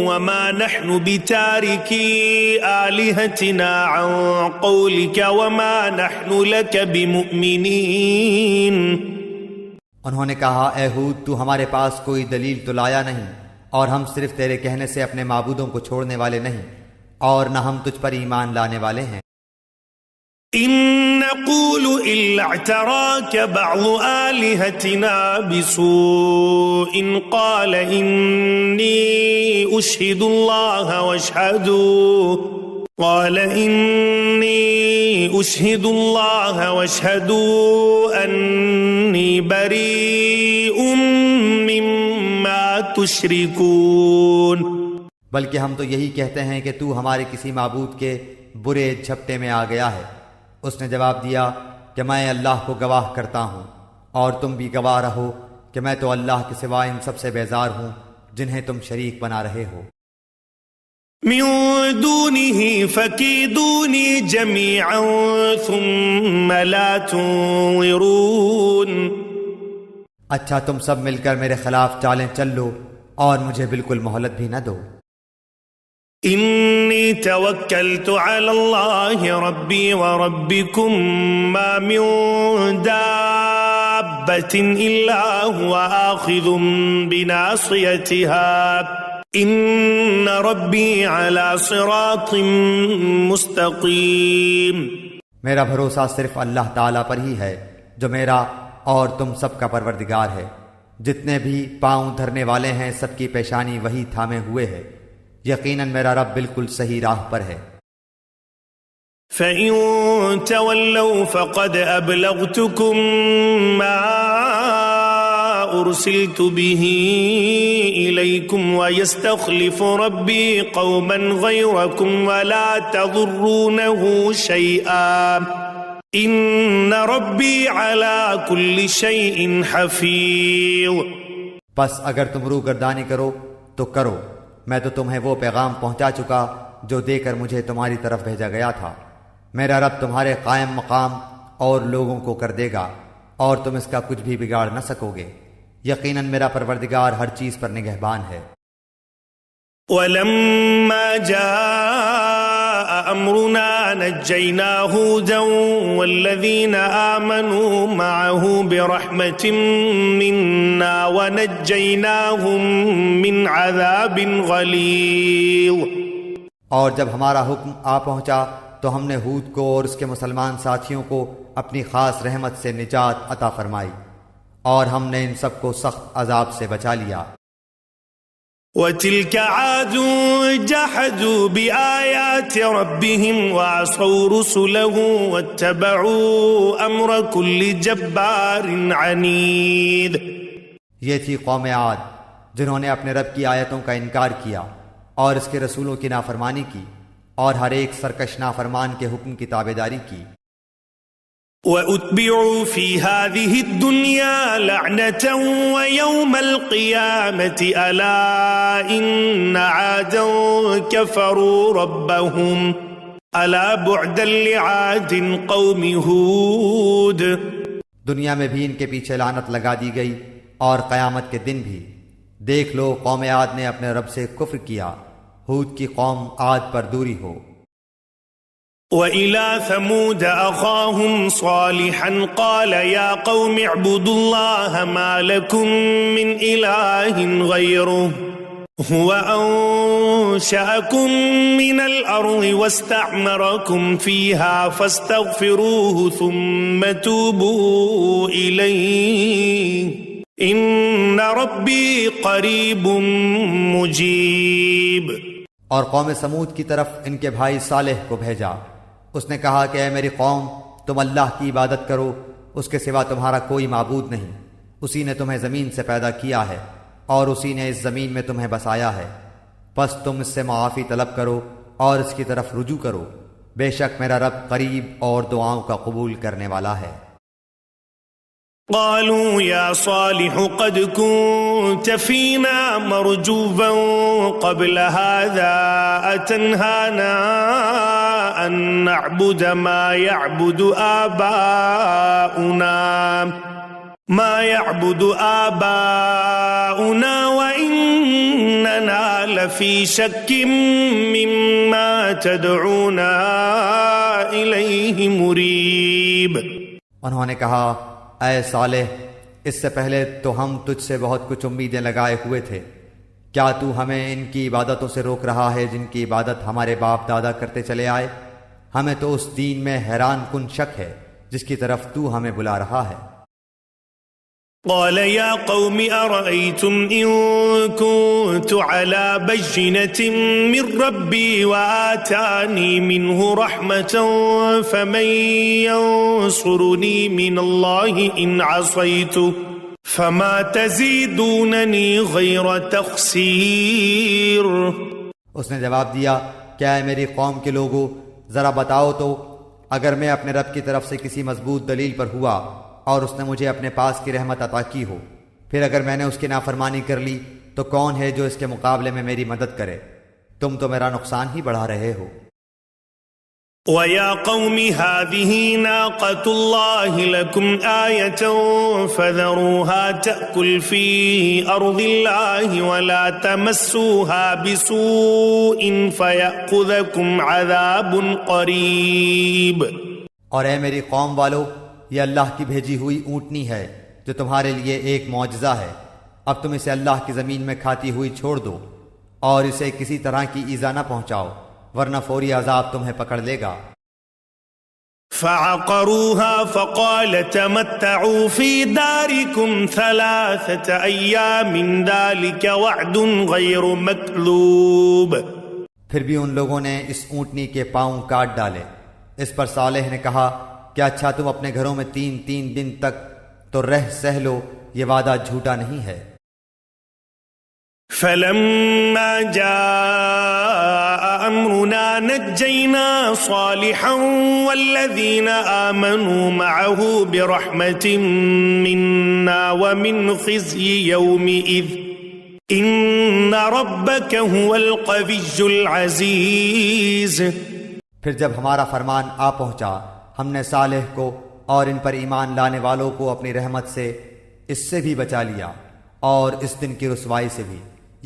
وما نحن بتاركي آلهتنا عن قولك وما نحن لك بمؤمنين۔ انہوں نے کہا اے ہود تو ہمارے پاس کوئی دلیل تو لایا نہیں، اور ہم صرف تیرے کہنے سے اپنے معبودوں کو چھوڑنے والے نہیں، اور نہ ہم تجھ پر ایمان لانے والے ہیں۔ إن نقول إلا اعتراك بعض آلهتنا بسوء قال إني أشهد الله واشهدوا أني بريء مما تشركون۔ بلکہ ہم تو یہی کہتے ہیں کہ تو ہمارے کسی معبود کے برے جھپٹے میں آ گیا ہے۔ اس نے جواب دیا کہ میں اللہ کو گواہ کرتا ہوں اور تم بھی گواہ رہو کہ میں تو اللہ کے سوا ان سب سے بیزار ہوں جنہیں تم شریک بنا رہے ہو۔ من دونه فكيدوني جميعا ثم لا تنظرون۔ اچھا تم سب مل کر میرے خلاف چالیں چل لو اور مجھے بالکل مہلت بھی نہ دو۔ انی توکلت علی اللہ ربی وربکم ما من دابت الا هو آخذ بناصیتها ان ربی علی صراط مستقیم۔ میرا بھروسہ صرف اللہ تعالیٰ پر ہی ہے جو میرا اور تم سب کا پروردگار ہے۔ جتنے بھی پاؤں دھرنے والے ہیں سب کی پیشانی وہی تھامے ہوئے ہے، یقیناً میرا رب بالکل صحیح راہ پر ہے۔ فَإِن تَوَلَّوْا فَقَدْ أَبْلَغْتُكُم مَّا أُرْسِلْتُ بِهِ إِلَيْكُمْ وَيَسْتَخْلِفُ رَبِّي قَوْمًا غَيْرَكُمْ وَلَا تَضُرُّونَهُ شَيْئًا إِنَّ رَبِّي عَلَى كُلِّ شَيْءٍ حَفِيظٌ۔ پس اگر تم روگردانی کرو تو کرو، میں تو تمہیں وہ پیغام پہنچا چکا جو دے کر مجھے تمہاری طرف بھیجا گیا تھا۔ میرا رب تمہارے قائم مقام اور لوگوں کو کر دے گا اور تم اس کا کچھ بھی بگاڑ نہ سکو گے، یقیناً میرا پروردگار ہر چیز پر نگہبان ہے۔ وَلَمَّا جَاءَ أَمْرُنَا نَجَّيْنَا هُودًا وَالَّذِينَ آمَنُوا مَعَهُ بِرَحْمَةٍ مِّنَّا وَنَجَّيْنَاهُم مِّنْ عَذَابٍ غَلِيظٍ۔ اور جب ہمارا حکم آ پہنچا تو ہم نے ہود کو اور اس کے مسلمان ساتھیوں کو اپنی خاص رحمت سے نجات عطا فرمائی، اور ہم نے ان سب کو سخت عذاب سے بچا لیا۔ وَتِلْكَ عَادٌ جَحَدُوا بِآيَاتِ رَبِّهِمْ وَعَصَوْا رُسُلَهُ وَاتَّبَعُوا أَمْرَ كُلِّ جَبَّارٍ عَنِيدٍ۔ یہ تھی قوم عاد جنہوں نے اپنے رب کی آیتوں کا انکار کیا اور اس کے رسولوں کی نافرمانی کی اور ہر ایک سرکش نافرمان کے حکم کی تابعداری کی۔ وَأُتْبِعُوا فِي هَذِهِ الدُّنْيَا لَعْنَةً وَيَوْمَ الْقِيَامَةِ أَلَا إِنَّ عَادًا كَفَرُوا رَبَّهُمْ أَلَا بُعْدًا لِعَادٍ قَوْمِ هُودٍ۔ دنیا میں بھی ان کے پیچھے لعنت لگا دی گئی اور قیامت کے دن بھی۔ دیکھ لو قوم عاد نے اپنے رب سے کفر کیا، ہود کی قوم عاد پر دوری ہو۔ وَإِلَى ثَمُودَ أَخَاهُمْ صَالِحًا قَالَ يَا قَوْمِ اعْبُدُوا اللَّهَ مَا لَكُمْ مِنْ إِلَٰهٍ غَيْرُهُ هُوَ أَنشَأَكُم مِّنَ الْأَرْضِ وَاسْتَعْمَرَكُمْ فِيهَا فَاسْتَغْفِرُوهُ ثُمَّ تُوبُوا إِلَيْهِ إِنَّ رَبِّي قَرِيبٌ مُّجِيبٌ۔ اور قوم سمود کی طرف ان کے بھائی صالح کو بھیجا، اس نے کہا کہ اے میری قوم، تم اللہ کی عبادت کرو، اس کے سوا تمہارا کوئی معبود نہیں، اسی نے تمہیں زمین سے پیدا کیا ہے اور اسی نے اس زمین میں تمہیں بسایا ہے، پس تم اس سے معافی طلب کرو اور اس کی طرف رجوع کرو، بے شک میرا رب قریب اور دعاؤں کا قبول کرنے والا ہے۔ قالوا يا صالح قد كنت فينا مرجوا قبل هذا أتنهانا أن نعبد ما يعبد آباؤنا وإننا لفي شك مما تدعونا إليه مريب۔ انہوں نے کہا اے صالح، اس سے پہلے تو ہم تجھ سے بہت کچھ امیدیں لگائے ہوئے تھے، کیا تو ہمیں ان کی عبادتوں سے روک رہا ہے جن کی عبادت ہمارے باپ دادا کرتے چلے آئے؟ ہمیں تو اس دین میں حیران کن شک ہے جس کی طرف تو ہمیں بلا رہا ہے۔ قال يا قوم أرأيتم إن كنت على بينة من ربي وآتاني منه رحمة فمن ينصرني من الله إن عصيته فما تزيدونني غير تخسير۔ اس نے جواب دیا کہ اے میری قوم کے لوگوں، ذرا بتاؤ تو اگر میں اپنے رب کی طرف سے کسی مضبوط دلیل پر ہوا اور اس نے مجھے اپنے پاس کی رحمت عطا کی ہو، پھر اگر میں نے اس کی نافرمانی کر لی تو کون ہے جو اس کے مقابلے میں میری مدد کرے؟ تم تو میرا نقصان ہی بڑھا رہے ہو۔ وَيَا قَوْمِ هَٰذِهِ نَاقَةُ اللَّهِ لَكُمْ آيَةً فَذَرُوهَا تَأْكُلْ فِي أَرْضِ اللَّهِ وَلَا تَمَسُّوهَا بِسُوءٍ فَيَأْخُذَكُمْ عَذَابٌ قَرِيبٌ۔ اور اے میری قوم والو، یہ اللہ کی بھیجی ہوئی اونٹنی ہے جو تمہارے لیے ایک معجزہ ہے، اب تم اسے اللہ کی زمین میں کھاتی ہوئی چھوڑ دو اور اسے کسی طرح کی ایذا نہ پہنچاؤ، ورنہ فوری عذاب تمہیں پکڑ لے گا۔ فعقروها فقال تمتعوا في داركم 3 أيام ذلك وعد غير مكذوب۔ پھر بھی ان لوگوں نے اس اونٹنی کے پاؤں کاٹ ڈالے۔ اس پر صالح نے کہا کہ اچھا تم اپنے گھروں میں 3 دن تک تو رہ سہ لو، یہ وعدہ جھوٹا نہیں ہے۔ فلما جاء أمرنا نجينا صالحا والذين آمنوا معه برحمة منا ومن خزي يومئذ إن ربك هو القوي العزيز۔ پھر جب ہمارا فرمان آ پہنچا ہم نے صالح کو اور ان پر ایمان لانے والوں کو اپنی رحمت سے اس سے بھی بچا لیا اور اس دن کی رسوائی سے بھی،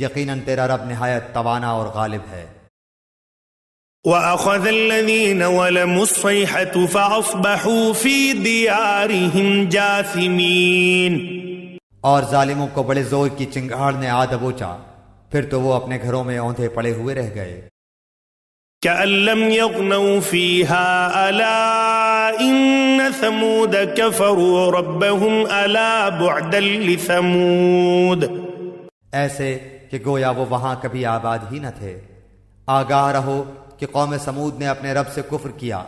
یقیناً تیرا رب نہایت توانا اور غالب ہے۔ وَأَخَذَ الَّذِينَ وَلَمُوا الصَّيْحَةُ فَأَصْبَحُوا فِي دِيَارِهِمْ جَاثِمِينَ۔ اور ظالموں کو بڑے زور کی چنگاڑ نے آ دبوچا، پھر تو وہ اپنے گھروں میں اوندھے پڑے ہوئے رہ گئے۔ كأن لم يغنوا فيها ألا إن ثمود كفروا ربهم ألا بعدا لثمود۔ ایسے کہ گویا وہ وہاں کبھی آباد ہی نہ تھے۔ آگاہ رہو کہ قوم سمود نے اپنے رب سے کفر کیا،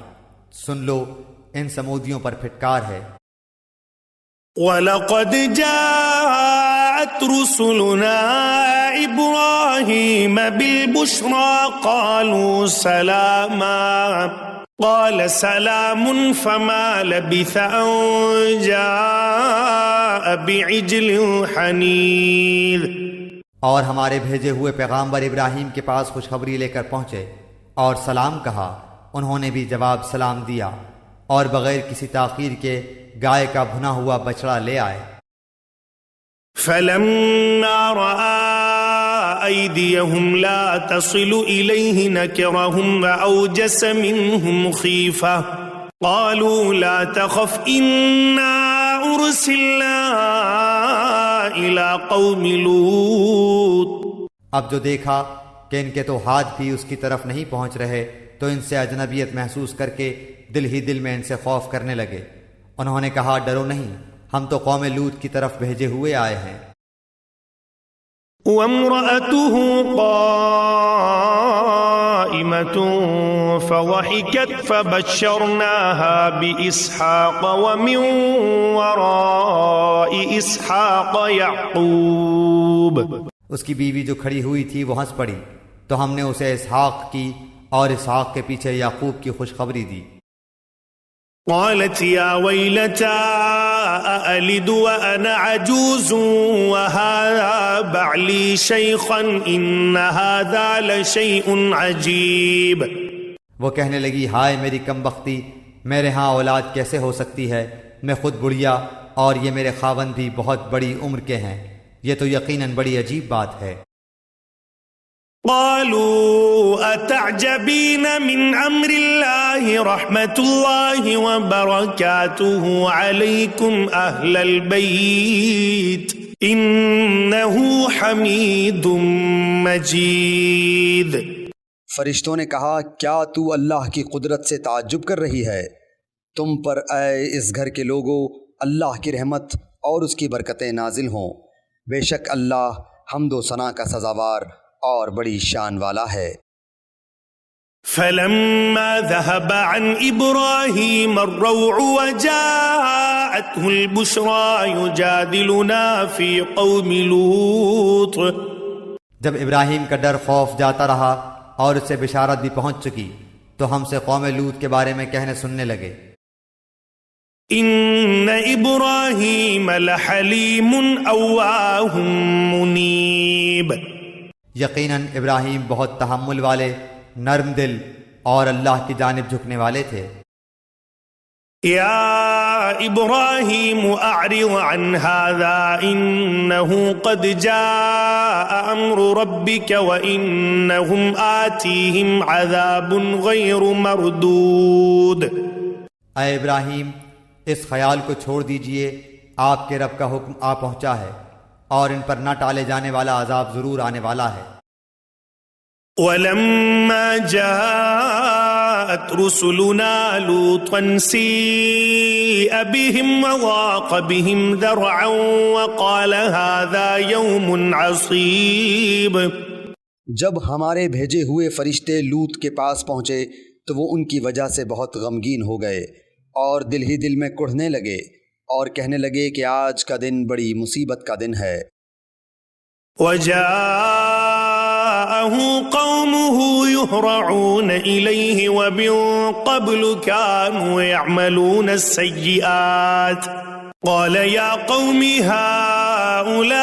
سن لو ان سمودیوں پر پھٹکار ہے۔ وَلَقَدْ جَاءَتْ رُسُلُنَا إِبْرَاهِيمَ بِالْبُشْرَى قَالُوا سَلَامًا قَالَ سَلَامٌ فَمَا لَبِثَ أَن جَاءَ بِعِجْلٍ حَنِيذٍ۔ اور ہمارے بھیجے ہوئے پیغامبر ابراہیم کے پاس خوشخبری لے کر پہنچے اور سلام کہا، انہوں نے بھی جواب سلام دیا اور بغیر کسی تاخیر کے گائے کا بھنا ہوا بچڑا لے آئے۔ فَلَمَّا رَأَىٰ أَيْدِيَهُمْ لَا تَصِلُ إِلَيْهِ نَكِرَهُمْ وَأَوْجَسَ مِنْهُمْ خِيفَةً قَالُوا لَا تَخَفْ إِنَّا أُرْسِلْنَا إِلَىٰ قَوْمِ لُوطٍ۔ اب جو دیکھا کہ ان کے تو ہاتھ بھی اس کی طرف نہیں پہنچ رہے تو ان سے اجنبیت محسوس کر کے دل ہی دل میں ان سے خوف کرنے لگے۔ انہوں نے کہا ڈرو نہیں، ہم تو قوم لوط کی طرف بھیجے ہوئے آئے ہیں۔ وَامْرَأَتُهُ قَائِمَةٌ فَضَحِكَتْ فَبَشَّرْنَاهَا بِإِسْحَاقَ وَمِن وَرَاءِ إِسْحَاقَ يَعْقُوبَ۔ اس کی بیوی جو کھڑی ہوئی تھی وہ ہنس پڑی تو ہم نے اسے اسحاق کی اور اسحاق کے پیچھے یعقوب کی خوشخبری دی۔ قالت يا ويلتى أألد وأنا عجوز وهذا بعلي شيخا إن هذا لشيء عجيب۔ وہ کہنے لگی ہائے میری کم بختی، میرے ہاں اولاد کیسے ہو سکتی ہے، میں خود بڑھیا اور یہ میرے خاوند بھی بہت بڑی عمر کے ہیں، یہ تو یقیناً بڑی عجیب بات ہے۔ قالوا أتعجبين من أمر الله رحمة الله وبركاته عليكم أهل البيت إنه حميد مجيد۔ فرشتوں نے کہا کیا تو اللہ کی قدرت سے تعجب کر رہی ہے؟ تم پر اے اس گھر کے لوگوں اللہ کی رحمت اور اس کی برکتیں نازل ہوں، بے شک اللہ حمد و ثنا کا سزاوار اور بڑی شان والا ہے۔ فلما ذهب عن إبراهيم الروع وجاءته البشرى يجادلنا في قوم لوط۔ جب ابراہیم کا ڈر خوف جاتا رہا اور اس سے بشارت بھی پہنچ چکی تو ہم سے قوم لوط کے بارے میں کہنے سننے لگے۔ ان ابراہیم لحلیم اواہ منیب۔ یقیناً ابراہیم بہت تحمل والے، نرم دل اور اللہ کی جانب جھکنے والے تھے۔ یا ابراہیم اعرض عن هذا انه قد جاء امر ربك وانهم آتيهم عذاب غیر مردود۔ اے ابراہیم اس خیال کو چھوڑ دیجئے، آپ کے رب کا حکم آ پہنچا ہے اور ان پر نہ ٹالے جانے والا عذاب ضرور آنے والا ہے۔ وَلَمَّا جَاءَتْ جاءت رسلنا لوطا سيء بهم وضاق بهم ذرعا وقال هذا يوم عصيب۔ جب ہمارے بھیجے ہوئے فرشتے لوط کے پاس پہنچے تو وہ ان کی وجہ سے بہت غمگین ہو گئے اور دل ہی دل میں کڑھنے لگے اور کہنے لگے کہ آج کا دن بڑی مصیبت کا دن ہے۔ وجاءه قومه يهرعون إليه ومن قبل كانوا يعملون السيئات قال يا قوم هؤلاء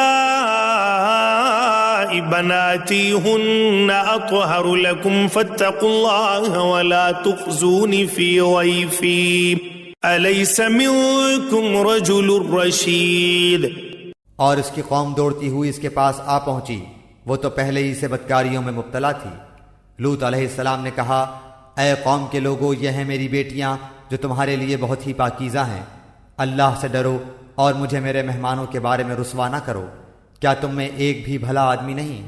بناتي هن أطهر لكم فاتقوا الله ولا تخزوني في ضيفي أليس منكم رجل رشيد۔ اور اس کی قوم دوڑتی ہوئی اس کے پاس آ پہنچی، وہ تو پہلے ہی سے بدکاریوں میں مبتلا تھی۔ لوط علیہ السلام نے کہا، اے قوم کے لوگو، یہ ہیں میری بیٹیاں جو تمہارے لیے بہت ہی پاکیزہ ہیں، اللہ سے ڈرو اور مجھے میرے مہمانوں کے بارے میں رسوا نہ کرو، کیا تم میں ایک بھی بھلا آدمی نہیں؟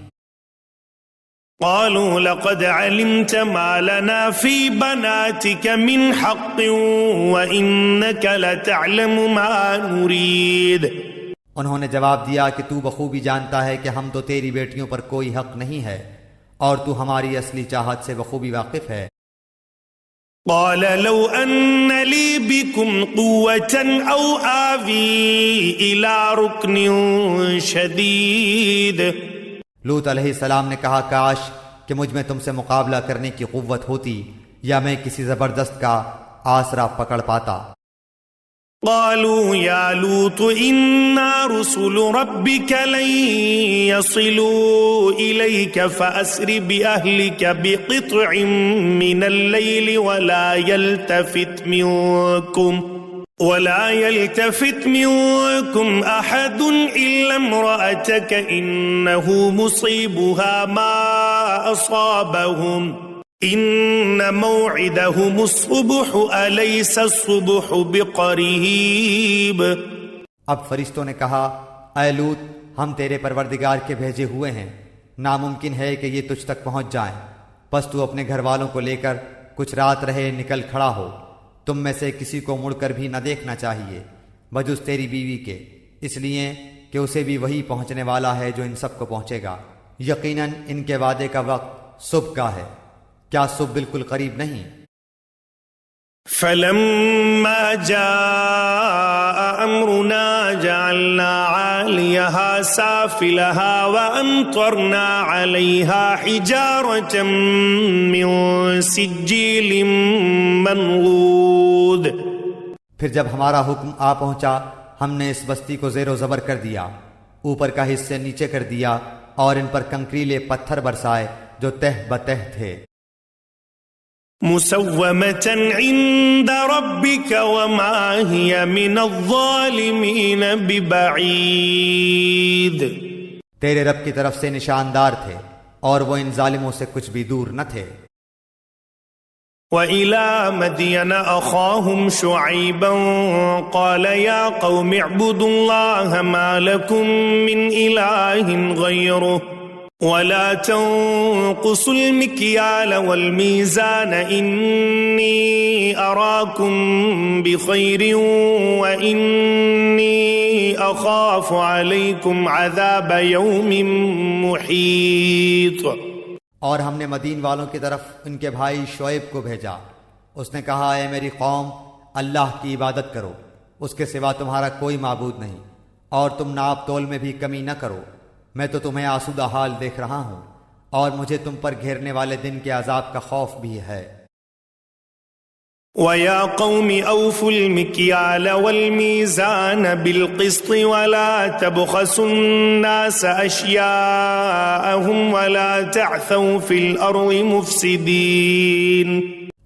قالوا لقد علمت ما لنا في بناتك من حق وإنك لتعلم ما نريد۔ انہوں نے جواب دیا کہ تو بخوبی جانتا ہے کہ ہم تو تیری بیٹیوں پر کوئی حق نہیں ہے اور تو ہماری اصلی چاہت سے بخوبی واقف ہے۔ قال لو أن لي بكم قوة أو آوي إلى ركن شديد۔ لوط علیہ السلام نے کہا، کاش کہ مجھ میں تم سے مقابلہ کرنے کی قوت ہوتی یا میں کسی زبردست کا آسرا پکڑ پاتا۔ قالوا يا لوط إنا رسل ربك لن يصلوا إليك فأسر بأهلك بقطع من الليل ولا يلتفت منكم أحد إلا امرأتك إنه مصيبها ما أصابهم إن موعدهم الصبح أليس الصبح بقريب۔ اب فرشتوں نے کہا، اے لوط، ہم تیرے پروردگار کے بھیجے ہوئے ہیں، ناممکن ہے کہ یہ تجھ تک پہنچ جائیں، پس تو اپنے گھر والوں کو لے کر کچھ رات رہے نکل کھڑا ہو، تم میں سے کسی کو مڑ کر بھی نہ دیکھنا چاہیے بجز تیری بیوی کے، اس لیے کہ اسے بھی وہی پہنچنے والا ہے جو ان سب کو پہنچے گا، یقیناً ان کے وعدے کا وقت صبح کا ہے، کیا صبح بالکل قریب نہیں؟ فلما جاء أمرنا جعلنا عاليها سافلها وأمطرنا عليها حجارة من سجيل منضود۔ پھر جب ہمارا حکم آ پہنچا، ہم نے اس بستی کو زیر و زبر کر دیا، اوپر کا حصے نیچے کر دیا اور ان پر کنکریلے پتھر برسائے جو تہ بتہ تھے۔ مسومة عند ربك وما هي من الظالمين ببعيد۔ تیرے رب کی طرف سے نشاندار تھے اور وہ ان ظالموں سے کچھ بھی دور نہ تھے۔ وَإِلَى مَدْيَنَ أَخَاهُمْ شُعَيْبًا قَالَ يَا قَوْمِ اعْبُدُوا اللَّهَ مَا لَكُمْ مِنْ إِلَٰهٍ غَيْرُهُ وَلَا تَنقُصُوا الْمِكْيَالَ وَالْمِيزَانَ إِنِّي أَرَاكُمْ بِخَيْرٍ وَإِنِّي أَخَافُ عَلَيْكُمْ عَذَابَ يَوْمٍ مُحِيطٍ۔ اور ہم نے مدین والوں کی طرف ان کے بھائی شعیب کو بھیجا، اس نے کہا، اے میری قوم، اللہ کی عبادت کرو، اس کے سوا تمہارا کوئی معبود نہیں، اور تم ناپ تول میں بھی کمی نہ کرو، میں تو تمہیں آسودہ حال دیکھ رہا ہوں، اور مجھے تم پر گھیرنے والے دن کے عذاب کا خوف بھی ہے۔ وَيَا قَوْمِ أَوْفُوا الْمِكْيَالَ وَالْمِيزَانَ بِالْقِسْطِ وَلَا تَبْخَسُوا النَّاسَ أَشْيَاءَهُمْ وَلَا تَعْثَوْا فِي الْأَرْضِ مُفْسِدِينَ۔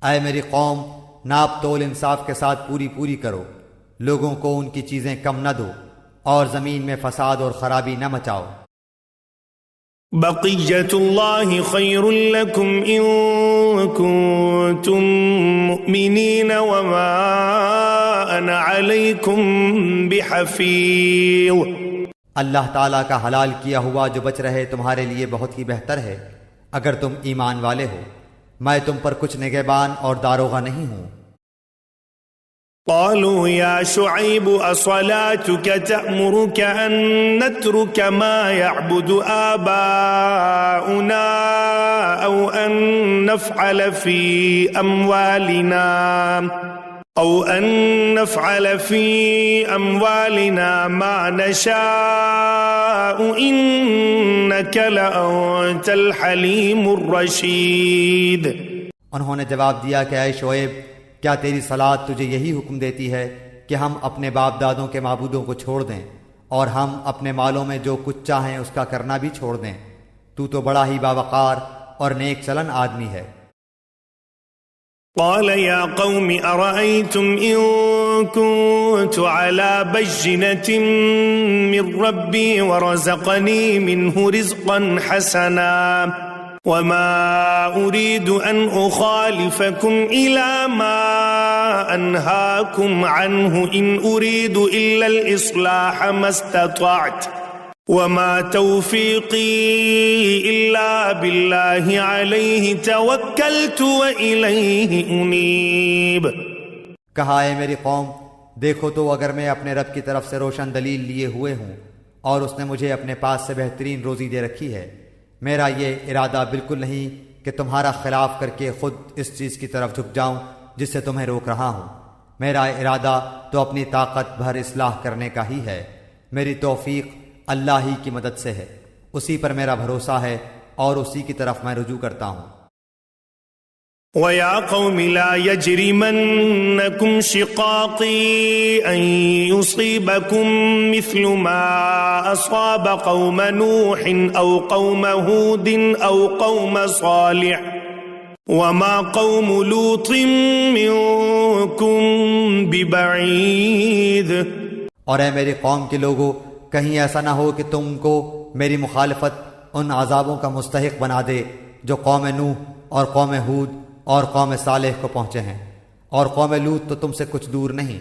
اے میری قوم، ناپ تول انصاف کے ساتھ پوری کرو، لوگوں کو ان کی چیزیں کم نہ دو، اور زمین میں فساد اور خرابی نہ مچاؤ۔ بقیت اللہ خیر لکم ان کنتم مؤمنین وما انا علیکم بحفیظ۔ اللہ تعالیٰ کا حلال کیا ہوا جو بچ رہے تمہارے لیے بہت ہی بہتر ہے اگر تم ایمان والے ہو، میں تم پر کچھ نگہبان اور داروغہ نہیں ہوں۔ قالوا يا شعيب أصلاتك تأمرك أن نترك ما يعبد آباؤنا أو أن نفعل في أموالنا ما نشاء إنك لأنت الحليم الرشيد۔ انہوں نے جواب دیا کہ اے شعیب، کیا تیری صلات تجھے یہی حکم دیتی ہے کہ ہم اپنے باپ دادوں کے معبودوں کو چھوڑ دیں اور ہم اپنے مالوں میں جو کچھ چاہیں اس کا کرنا بھی چھوڑ دیں؟ تو بڑا ہی باوقار اور نیک چلن آدمی ہے۔ قال يا قوم أرأيتم إن كنت على بينة من ربي ورزقني منه رزقا حسنا وما أريد أن أخالفكم إلى ما أنهاكم عنه إن أريد إلا الإصلاح ما استطعت وما توفيقي إلا بالله عليه توكلت وإليه أنيب۔ کہا اے میری قوم، دیکھو تو اگر میں اپنے رب کی طرف سے روشن دلیل لیے ہوئے ہوں اور اس نے مجھے اپنے پاس سے بہترین روزی دے رکھی ہے، میرا یہ ارادہ بالکل نہیں کہ تمہارا خلاف کر کے خود اس چیز کی طرف جھک جاؤں جس سے تمہیں روک رہا ہوں۔ میرا ارادہ تو اپنی طاقت بھر اصلاح کرنے کا ہی ہے، میری توفیق اللہ ہی کی مدد سے ہے، اسی پر میرا بھروسہ ہے اور اسی کی طرف میں رجوع کرتا ہوں۔ وَيَا قَوْمِ لَا يَجْرِمَنَّكُمْ شِقَاقِي أَن يُصِيبَكُم مِّثْلُ مَا أَصَابَ قَوْمَ نُوحٍ أَوْ قَوْمَ هُودٍ أَوْ قَوْمَ صَالِحٍ وَمَا قَوْمُ لُوطٍ مِّنكُم بِبَعِيدٍ۔ اور اے میری قوم کے لوگوں، کہیں ایسا نہ ہو کہ تم کو میری مخالفت ان عذابوں کا مستحق بنا دے جو قوم نوح اور قوم ہود اور قوم صالح کو پہنچے ہیں، اور قوم لوط تو تم سے کچھ دور نہیں۔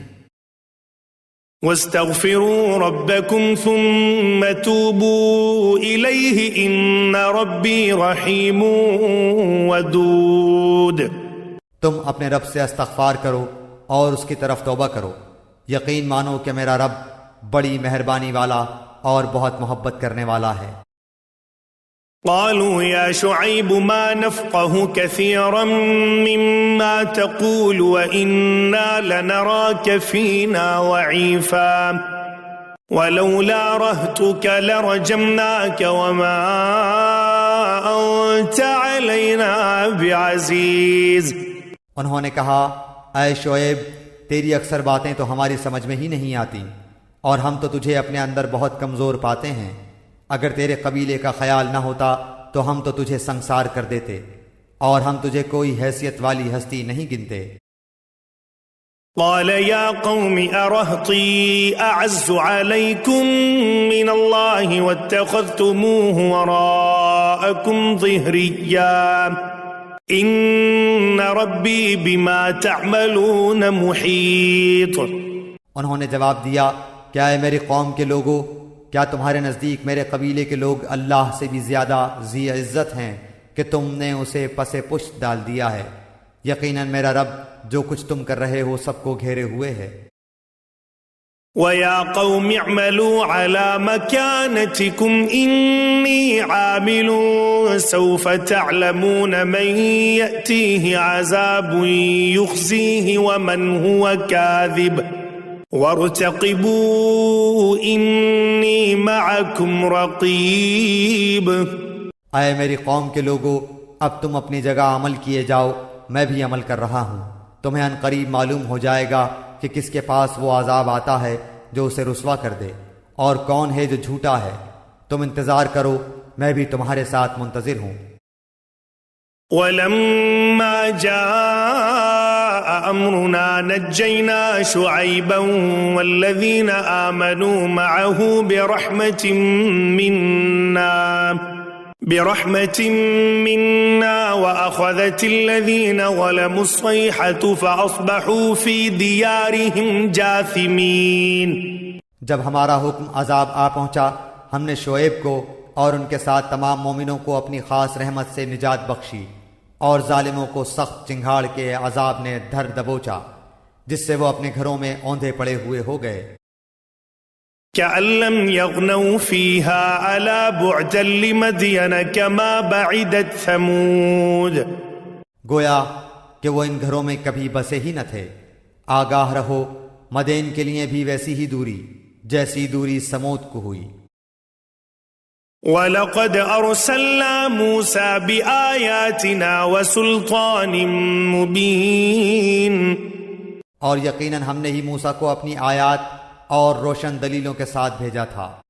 وَاسْتَغْفِرُوا رَبَّكُمْ ثُمَّ تُوبُوا إِلَيْهِ إِنَّ رَبِّي رَحِيمٌ وَدُودٌ۔ تم اپنے رب سے استغفار کرو اور اس کی طرف توبہ کرو، یقین مانو کہ میرا رب بڑی مہربانی والا اور بہت محبت کرنے والا ہے۔ قالوا يا شعيب ما نفقه كثيرا مما تقول وإنا لنراك فينا ضعيفا ولولا رهطك لرجمناك وما أنت علينا بعزيز۔ انہوں نے کہا اے شعیب، تیری اکثر باتیں تو ہماری سمجھ میں ہی نہیں آتی اور ہم تو تجھے اپنے اندر بہت کمزور پاتے ہیں، اگر تیرے قبیلے کا خیال نہ ہوتا تو ہم تو تجھے سنسار کر دیتے اور ہم تجھے کوئی حیثیت والی ہستی نہیں گنتے۔ قال يا قوم أرهطي أعز عليكم من الله واتخذتموه وراءكم ظهريا إن ربي بما تعملون محيط۔ انہوں نے جواب دیا، کیا اے میری قوم کے لوگوں، کیا تمہارے نزدیک میرے قبیلے کے لوگ اللہ سے بھی زیادہ ذی عزت ہیں کہ تم نے اسے پس پشت ڈال دیا ہے؟ یقیناً میرا رب جو کچھ تم کر رہے ہو سب کو گھیرے ہوئے ہے۔ وَيَا قَوْمِ اعْمَلُوا عَلَى مَكَانَتِكُمْ إِنِّي عَامِلٌ سَوْفَ تَعْلَمُونَ مَنْ يَأْتِيهِ عَذَابٌ يُخْزِيهِ وَمَنْ هُوَ كَاذِبٌ وَارْتَقِبُوا إِنِّي مَعَكُمْ رَقِيبٌ۔ اے میری قوم کے لوگوں، اب تم اپنی جگہ عمل کیے جاؤ، میں بھی عمل کر رہا ہوں۔ تمہیں ان قریب معلوم ہو جائے گا کہ کس کے پاس وہ عذاب آتا ہے جو اسے رسوا کر دے اور کون ہے جو جھوٹا ہے۔ تم انتظار کرو، میں بھی تمہارے ساتھ منتظر ہوں۔ وَلَمَّا جَاءَ أَمْرُنَا نَجَّيْنَا شُعَيْبًا وَالَّذِينَ آمَنُوا مَعَهُ برحمة منا وأخذت الذين ظلموا الصيحة فأصبحوا في ديارهم جاثمين۔ جب ہمارا حکم عذاب آ پہنچا، ہم نے شعیب کو اور ان کے ساتھ تمام مومنوں کو اپنی خاص رحمت سے نجات بخشی، اور ظالموں کو سخت چنگھاڑ کے عذاب نے دھر دبوچا جس سے وہ اپنے گھروں میں اوندھے پڑے ہوئے ہو گئے۔ كأن لم يغنوا فيها ألا بعدا لمدين كما بعدت ثمود، گویا کہ وہ ان گھروں میں کبھی بسے ہی نہ تھے۔ آگاہ رہو، مدین کے لیے بھی ویسی ہی دوری جیسی دوری سمود کو ہوئی۔ وَلَقَدْ أَرْسَلْنَا مُوسَى بِآيَاتِنَا وَسُلْطَانٍ مُبِينٍ، اور یقیناً ہم نے ہی موسیٰ کو اپنی آیات اور روشن دلیلوں کے ساتھ بھیجا تھا۔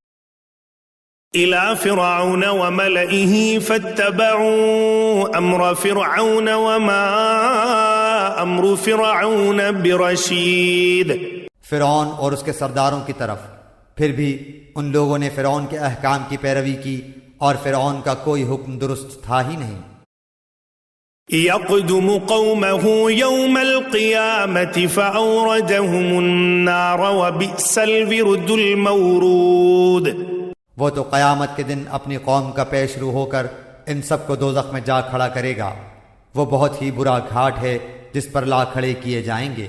إِلَى فِرْعَوْنَ وَمَلَئِهِ فَاتَّبَعُوا أَمْرَ فِرْعَوْنَ وَمَا أَمْرُ فِرْعَوْنَ بِرَشِيدٍ، فرعون اور اس کے سرداروں کی طرف، پھر بھی ان لوگوں نے فرعون کے احکام کی پیروی کی اور فرعون کا کوئی حکم درست تھا ہی نہیں۔ يَقْدُمُ قَوْمَهُ يَوْمَ الْقِيَامَةِ فَأَوْرَدَهُمُ النَّارَ وَبِئْسَ الْوِرْدُ الْمَوْرُودُ، وہ تو قیامت کے دن اپنی قوم کا پیش رو ہو کر ان سب کو دوزخ میں جا کھڑا کرے گا، وہ بہت ہی برا گھاٹ ہے جس پر لا کھڑے کیے جائیں گے۔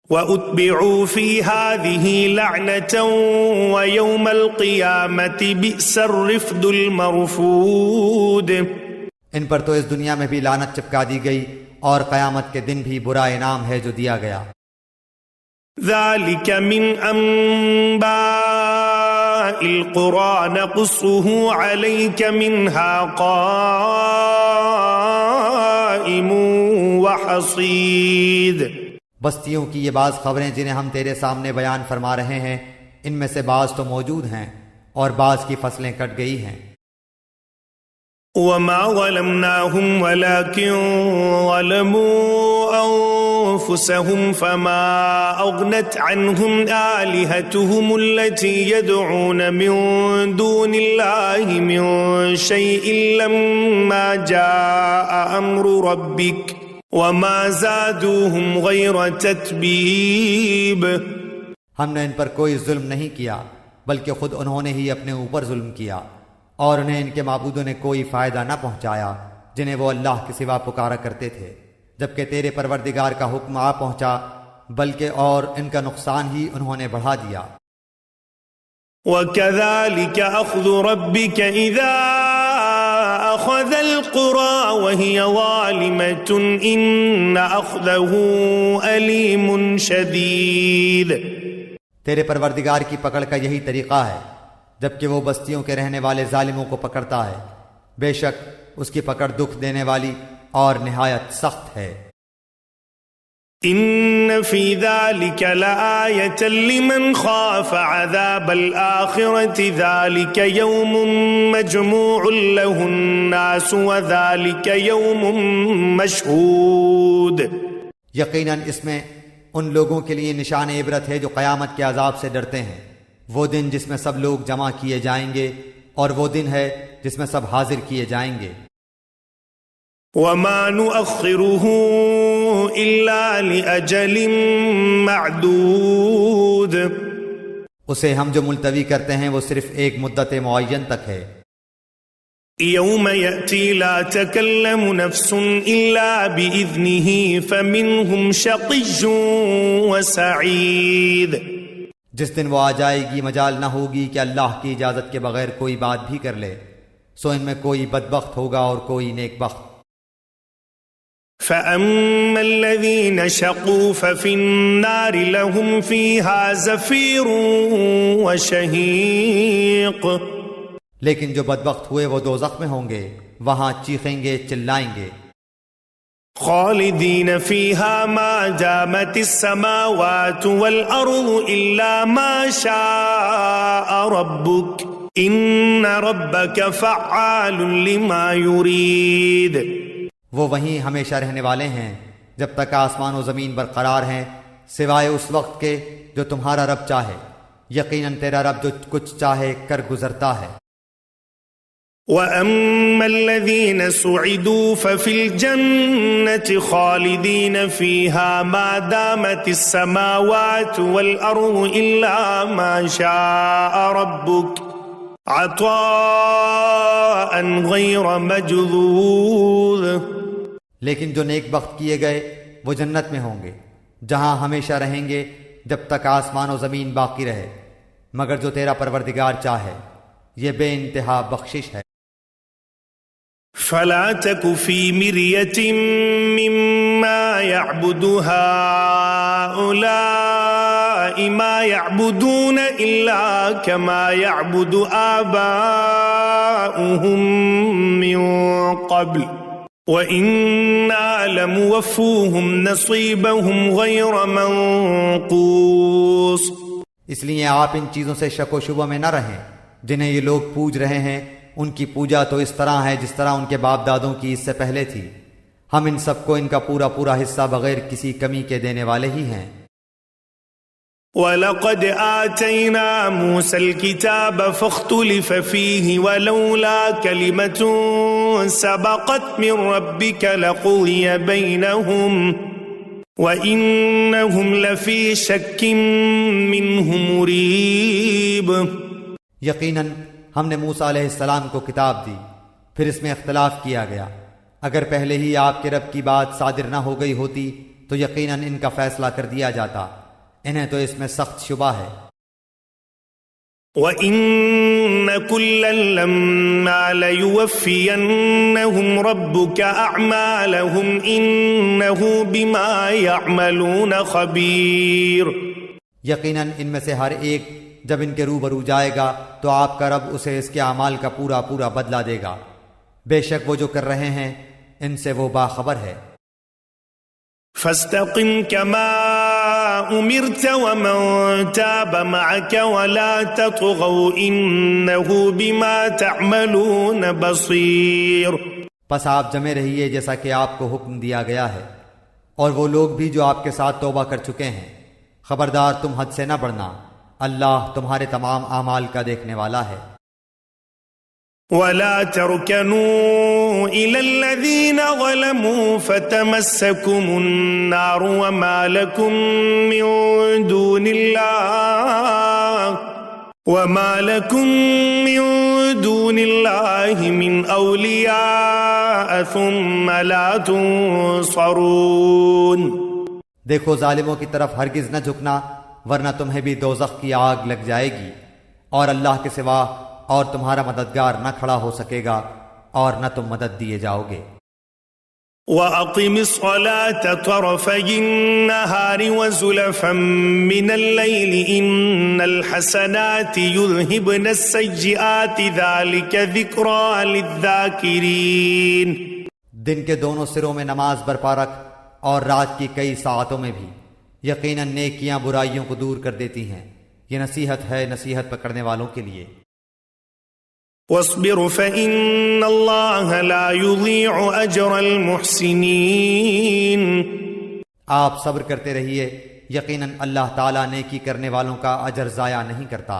وَأُتْبِعُوا فِي هَذِهِ لَعْنَةً وَيَوْمَ الْقِيَامَةِ بِئْسَ الرِّفْدُ الْمَرْفُودُ، ان پر تو اس دنیا میں بھی لعنت چپکا دی گئی اور قیامت کے دن بھی برا انعام ہے جو دیا گیا۔ ذَلِكَ مِنْ أَنْبَاءِ الْقُرَىٰ نَقُصُّهُ عَلَيْكَ مِنْهَا قَائِمٌ وَحَصِيدٌ، بستیوں کی یہ بعض خبریں جنہیں ہم تیرے سامنے بیان فرما رہے ہیں، ان میں سے بعض تو موجود ہیں اور بعض کی فصلیں کٹ گئی ہیں۔ وَمَا ظَلَمْنَاهُمْ وَلَكِنْ ظَلَمُوا أَنفُسَهُمْ فَمَا أَغْنَتْ عَنْهُمْ آلِهَتُهُمُ الَّتِي يَدْعُونَ مِن دُونِ اللَّهِ مِن شَيْءٍ لَّمَّا جَاءَ أَمْرُ رَبِّكَ وَمَا زَادُوهُمْ غَيْرَ تَتْبِيبٍ، ہم نے ان پر کوئی ظلم نہیں کیا بلکہ خود انہوں نے ہی اپنے اوپر ظلم کیا، اور انہیں ان کے معبودوں نے کوئی فائدہ نہ پہنچایا جنہیں وہ اللہ کے سوا پکارا کرتے تھے، جبکہ تیرے پروردگار کا حکم آ پہنچا، بلکہ اور ان کا نقصان ہی انہوں نے بڑھا دیا۔ وَكَذَلِكَ أَخْذُ رَبِّكَ إِذَا أَخَذَ الْقُرَىٰ وَهِيَ ظَالِمَةٌ إِنَّ أَخْذَهُ أَلِيمٌ شَدِيدٌ، تیرے پروردگار کی پکڑ کا یہی طریقہ ہے، جبکہ وہ بستیوں کے رہنے والے ظالموں کو پکڑتا ہے، بے شک اس کی پکڑ دکھ دینے والی اور نہایت سخت ہے۔ إِنَّ فِي ذَلِكَ لَآيَةً لِمَنْ خَافَ عَذَابَ الْآخِرَةِ ذَلِكَ يَوْمٌ مَجْمُوعٌ لَهُ النَّاسُ وَذَلِكَ يَوْمٌ مَشْهُودٌ، یقیناً اس میں ان لوگوں کے لیے نشان عبرت ہے جو قیامت کے عذاب سے ڈرتے ہیں، وہ دن جس میں سب لوگ جمع کیے جائیں گے اور وہ دن ہے جس میں سب حاضر کیے جائیں گے۔ وَمَا نُؤَخِّرُهُ إِلَّا لِأَجَلٍ مَّعْدُودٍ، اسے ہم جو ملتوی کرتے ہیں وہ صرف ایک مدت معین تک ہے۔ يَوْمَ يَأْتِي لَا تَكَلَّمُ نَفْسٌ إِلَّا بِإِذْنِهِ فَمِنْهُمْ شَقِيٌّ وَسَعِيدٌ، جس دن وہ آ جائے گی مجال نہ ہوگی کہ اللہ کی اجازت کے بغیر کوئی بات بھی کر لے، سو ان میں کوئی بدبخت ہوگا اور کوئی نیک بخت۔ فَأَمَّا الَّذِينَ شَقُوا فَفِي النَّارِ لَهُمْ فِيهَا زَفِيرٌ وَشَهِيقٌ، لیکن جو بدبخت ہوئے وہ دوزخ میں ہوں گے، وہاں چیخیں گے، چلائیں گے۔ خالدین فیہا ما دامت السماوات والارض الا ما شاء ربک ان ربک فعال لما یرید، وہ وہیں ہمیشہ رہنے والے ہیں جب تک آسمان و زمین برقرار ہیں، سوائے اس وقت کے جو تمہارا رب چاہے، یقیناً تیرا رب جو کچھ چاہے کر گزرتا ہے۔ وَأَمَّا الَّذِينَ سُعِدُوا فَفِي الْجَنَّةِ خَالِدِينَ فِيهَا مَا دَامَتِ السَّمَاوَاتُ وَالْأَرْضُ إِلَّا مَا شَاءَ رَبُّكَ عطاء غير مجذوذ. لیکن جو نیک بخت کیے گئے وہ جنت میں ہوں گے، جہاں ہمیشہ رہیں گے جب تک آسمان و زمین باقی رہے، مگر جو تیرا پروردگار چاہے. یہ بے انتہا بخشش ہے. فلا تك في مرية مما يعبد هؤلاء ما يعبدون إلا كما يعبد آباؤهم من قبل وَإِنَّا لَمُوَفُّوهُمْ نَصِيبَهُمْ غَيْرَ مَنْقُوصٍ. اس لیے آپ ان چیزوں سے شک و شبہ میں نہ رہیں جنہیں یہ لوگ پوج رہے ہیں. ان کی پوجا تو اس طرح ہے جس طرح ان کے باپ دادوں کی اس سے پہلے تھی. ہم ان سب کو ان کا پورا پورا حصہ بغیر کسی کمی کے دینے والے ہی ہیں. وَلَقَدْ آتَيْنَا مُوسَى الْكِتَابَ فَاخْتُلِفَ فِيهِ وَلَوْلَا كَلِمَةٌ سَبَقَتْ مِنْ رَبِّكَ لَقُضِيَ بَيْنَهُمْ وَإِنَّهُمْ لَفِي شَكٍّ مِّنْهُ مُرِيبٍ. یقیناً ہم نے موسیٰ علیہ السلام کو کتاب دی، پھر اس میں اختلاف کیا گیا. اگر پہلے ہی آپ کے رب کی بات صادر نہ ہو گئی ہوتی تو یقیناً ان کا فیصلہ کر دیا جاتا. انہیں تو اس میں سخت شبہ ہے. وَإِنَّ كُلًّا لَمَّا لَيُوَفِّيَنَّهُمْ رَبُّكَ أَعْمَالَهُمْ إِنَّهُ بِمَا يَعْمَلُونَ خَبِيرٌ. یقیناً ان میں سے ہر ایک جب ان کے روبرو جائے گا تو آپ کا رب اسے اس کے اعمال کا پورا پورا بدلہ دے گا. بے شک وہ جو کر رہے ہیں ان سے وہ باخبر ہے. فَاسْتَقِمْ كَمَا أُمِرْتَ وَمَنْ تَابَ مَعَكَ وَلَا تَطْغَوْا إِنَّهُ بِمَا تَعْمَلُونَ بَصِيرٌ. پس آپ جمے رہیے جیسا کہ آپ کو حکم دیا گیا ہے، اور وہ لوگ بھی جو آپ کے ساتھ توبہ کر چکے ہیں. خبردار تم حد سے نہ بڑھنا، اللہ تمہارے تمام اعمال کا دیکھنے والا ہے. وَلَا تَرْكَنُوا إِلَى الَّذِينَ ظَلَمُوا فَتَمَسَّكُمُ النَّارُ وَمَا لَكُم مِّن دُونِ اللَّهِ مِنْ أَوْلِيَاءَ ثُمَّ لَا تُنصَرُونَ. دیکھو ظالموں کی طرف ہرگز نہ جھکنا، ورنہ تمہیں بھی دوزخ کی آگ لگ جائے گی، اور اللہ کے سوا اور تمہارا مددگار نہ کھڑا ہو سکے گا اور نہ تم مدد دیے جاؤ گے. وَأَقِمِ الصَّلَاةَ طَرَفَيِ النَّهَارِ وَزُلَفًا مِّنَ اللَّيْلِ إِنَّ الْحَسَنَاتِ يُذْهِبْنَ السَّيِّئَاتِ ذَلِكَ ذِكْرَى لِلذَّاكِرِينَ. دن کے دونوں سروں میں نماز برپا رکھ اور رات کی کئی ساعتوں میں بھی. یقیناً نیکیاں برائیوں کو دور کر دیتی ہیں. یہ نصیحت ہے نصیحت پکڑنے والوں کے لیے. وَاصْبِرْ فَإِنَّ اللَّهَ لَا يُضِيعُ أَجْرَ الْمُحْسِنِينَ. آپ صبر کرتے رہیے، یقیناً اللہ تعالیٰ نیکی کرنے والوں کا اجر ضائع نہیں کرتا.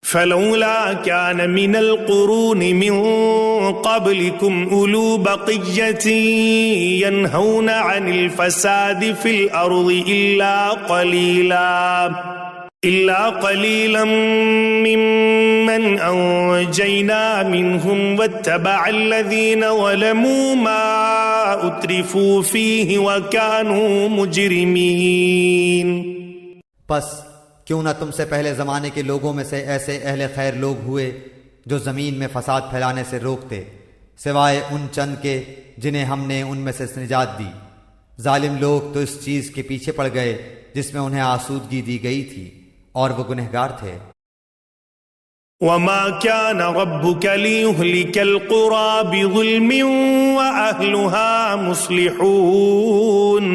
فَلَوْلَا كَانَ مِنَ الْقُرُونِ مِنْ قَبْلِكُمْ أُولُو بَقِيَّةٍ يَنْهَوْنَ عَنِ الْفَسَادِ فِي الْأَرْضِ إِلَّا قَلِيلًا مِّمَّنْ أَنْجَيْنَا مِنْهُمْ وَاتَّبَعَ الَّذِينَ ظَلَمُوا مَا أُتْرِفُوا فِيهِ وَكَانُوا مُجْرِمِينَ. پس کیوں نہ تم سے پہلے زمانے کے لوگوں میں سے ایسے اہل خیر لوگ ہوئے جو زمین میں فساد پھیلانے سے روکتے، سوائے ان چند کے جنہیں ہم نے ان میں سے نجات دی. ظالم لوگ تو اس چیز کے پیچھے پڑ گئے جس میں انہیں آسودگی دی گئی تھی، اور وہ گنہگار تھے. وَمَا كَانَ رَبُّكَ لِيُهْلِكَ الْقُرَى بِظُلْمٍ وَأَهْلُهَا مُصْلِحُونَ.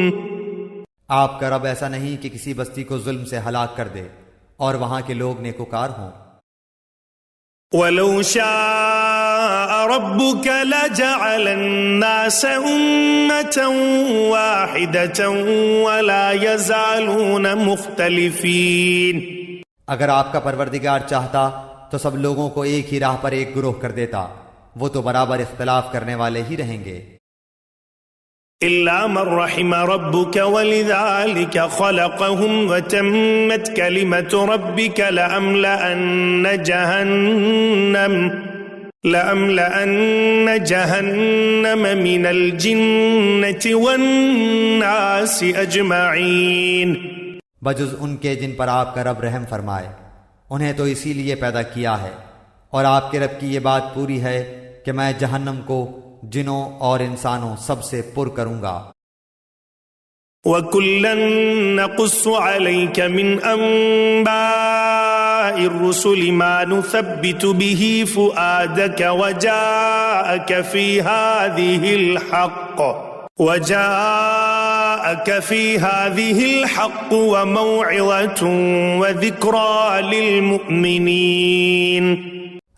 آپ کا رب ایسا نہیں کہ کسی بستی کو ظلم سے ہلاک کر دے اور وہاں کے لوگ نیکوکار ہوں. وَلَوْ شَاءَ رَبُّكَ لَجَعَلَ النَّاسَ أُمَّةً وَاحِدَةً وَلَا يَزَالُونَ مُخْتَلِفِينَ. اگر آپ کا پروردگار چاہتا تو سب لوگوں کو ایک ہی راہ پر ایک گروہ کر دیتا. وہ تو برابر اختلاف کرنے والے ہی رہیں گے. إلا من رحم ربك ولذلك خلقهم وتمت كلمة ربك لأملأن جهنم من الجنة والناس أجمعين. بجز ان کے جن پر آپ کا رب رحم فرمائے، انہیں تو اسی لیے پیدا کیا ہے، اور آپ کے رب کی یہ بات پوری ہے کہ میں جہنم کو جنوں اور انسانوں سب سے پر کروں گا. وَكُلًّا نَقُصُّ عَلَيْكَ مِنْ أَنْبَاءِ الرُّسُلِ مَا نُثَبِّتُ بِهِ فُؤَادَكَ وَجَاءَكَ فِي هَذِهِ الْحَقُّ وَمَوْعِظَةٌ وَذِكْرَى لِلْمُؤْمِنِينَ.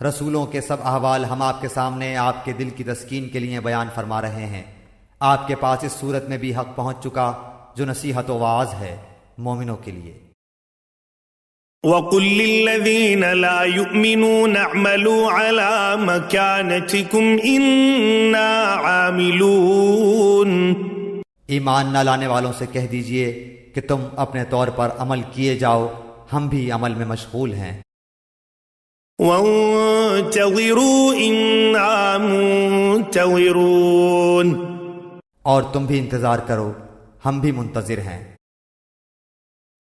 رسولوں کے سب احوال ہم آپ کے سامنے آپ کے دل کی تسکین کے لیے بیان فرما رہے ہیں. آپ کے پاس اس صورت میں بھی حق پہنچ چکا جو نصیحت و واعظ ہے مومنوں کے لیے. وَقُلْ لِلَّذِينَ لَا يُؤْمِنُونَ اعْمَلُوا عَلَى مَكَانَتِكُمْ إِنَّا عَامِلُونَ. ایمان نہ لانے والوں سے کہہ دیجئے کہ تم اپنے طور پر عمل کیے جاؤ، ہم بھی عمل میں مشغول ہیں. وَانتَظِرُوا إِنَّا مُنتَظِرُونَ. اور تم بھی انتظار کرو، ہم بھی منتظر ہیں.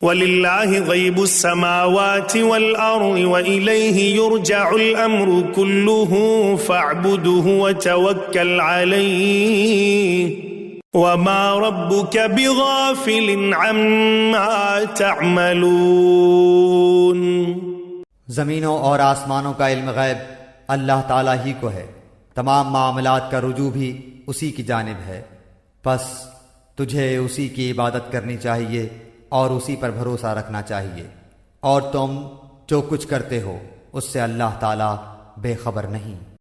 وَلِلَّهِ غَيْبُ السَّمَاوَاتِ وَالْأَرْضِ وَإِلَيْهِ يُرْجَعُ الْأَمْرُ كُلُّهُ فَاعْبُدْهُ وَتَوَكَّلْ عَلَيْهِ وَمَا رَبُّكَ بِغَافِلٍ عَمَّا تَعْمَلُونَ. زمینوں اور آسمانوں کا علم غیب اللہ تعالیٰ ہی کو ہے، تمام معاملات کا رجوع بھی اسی کی جانب ہے، پس تجھے اسی کی عبادت کرنی چاہیے اور اسی پر بھروسہ رکھنا چاہیے، اور تم جو کچھ کرتے ہو اس سے اللہ تعالیٰ بے خبر نہیں.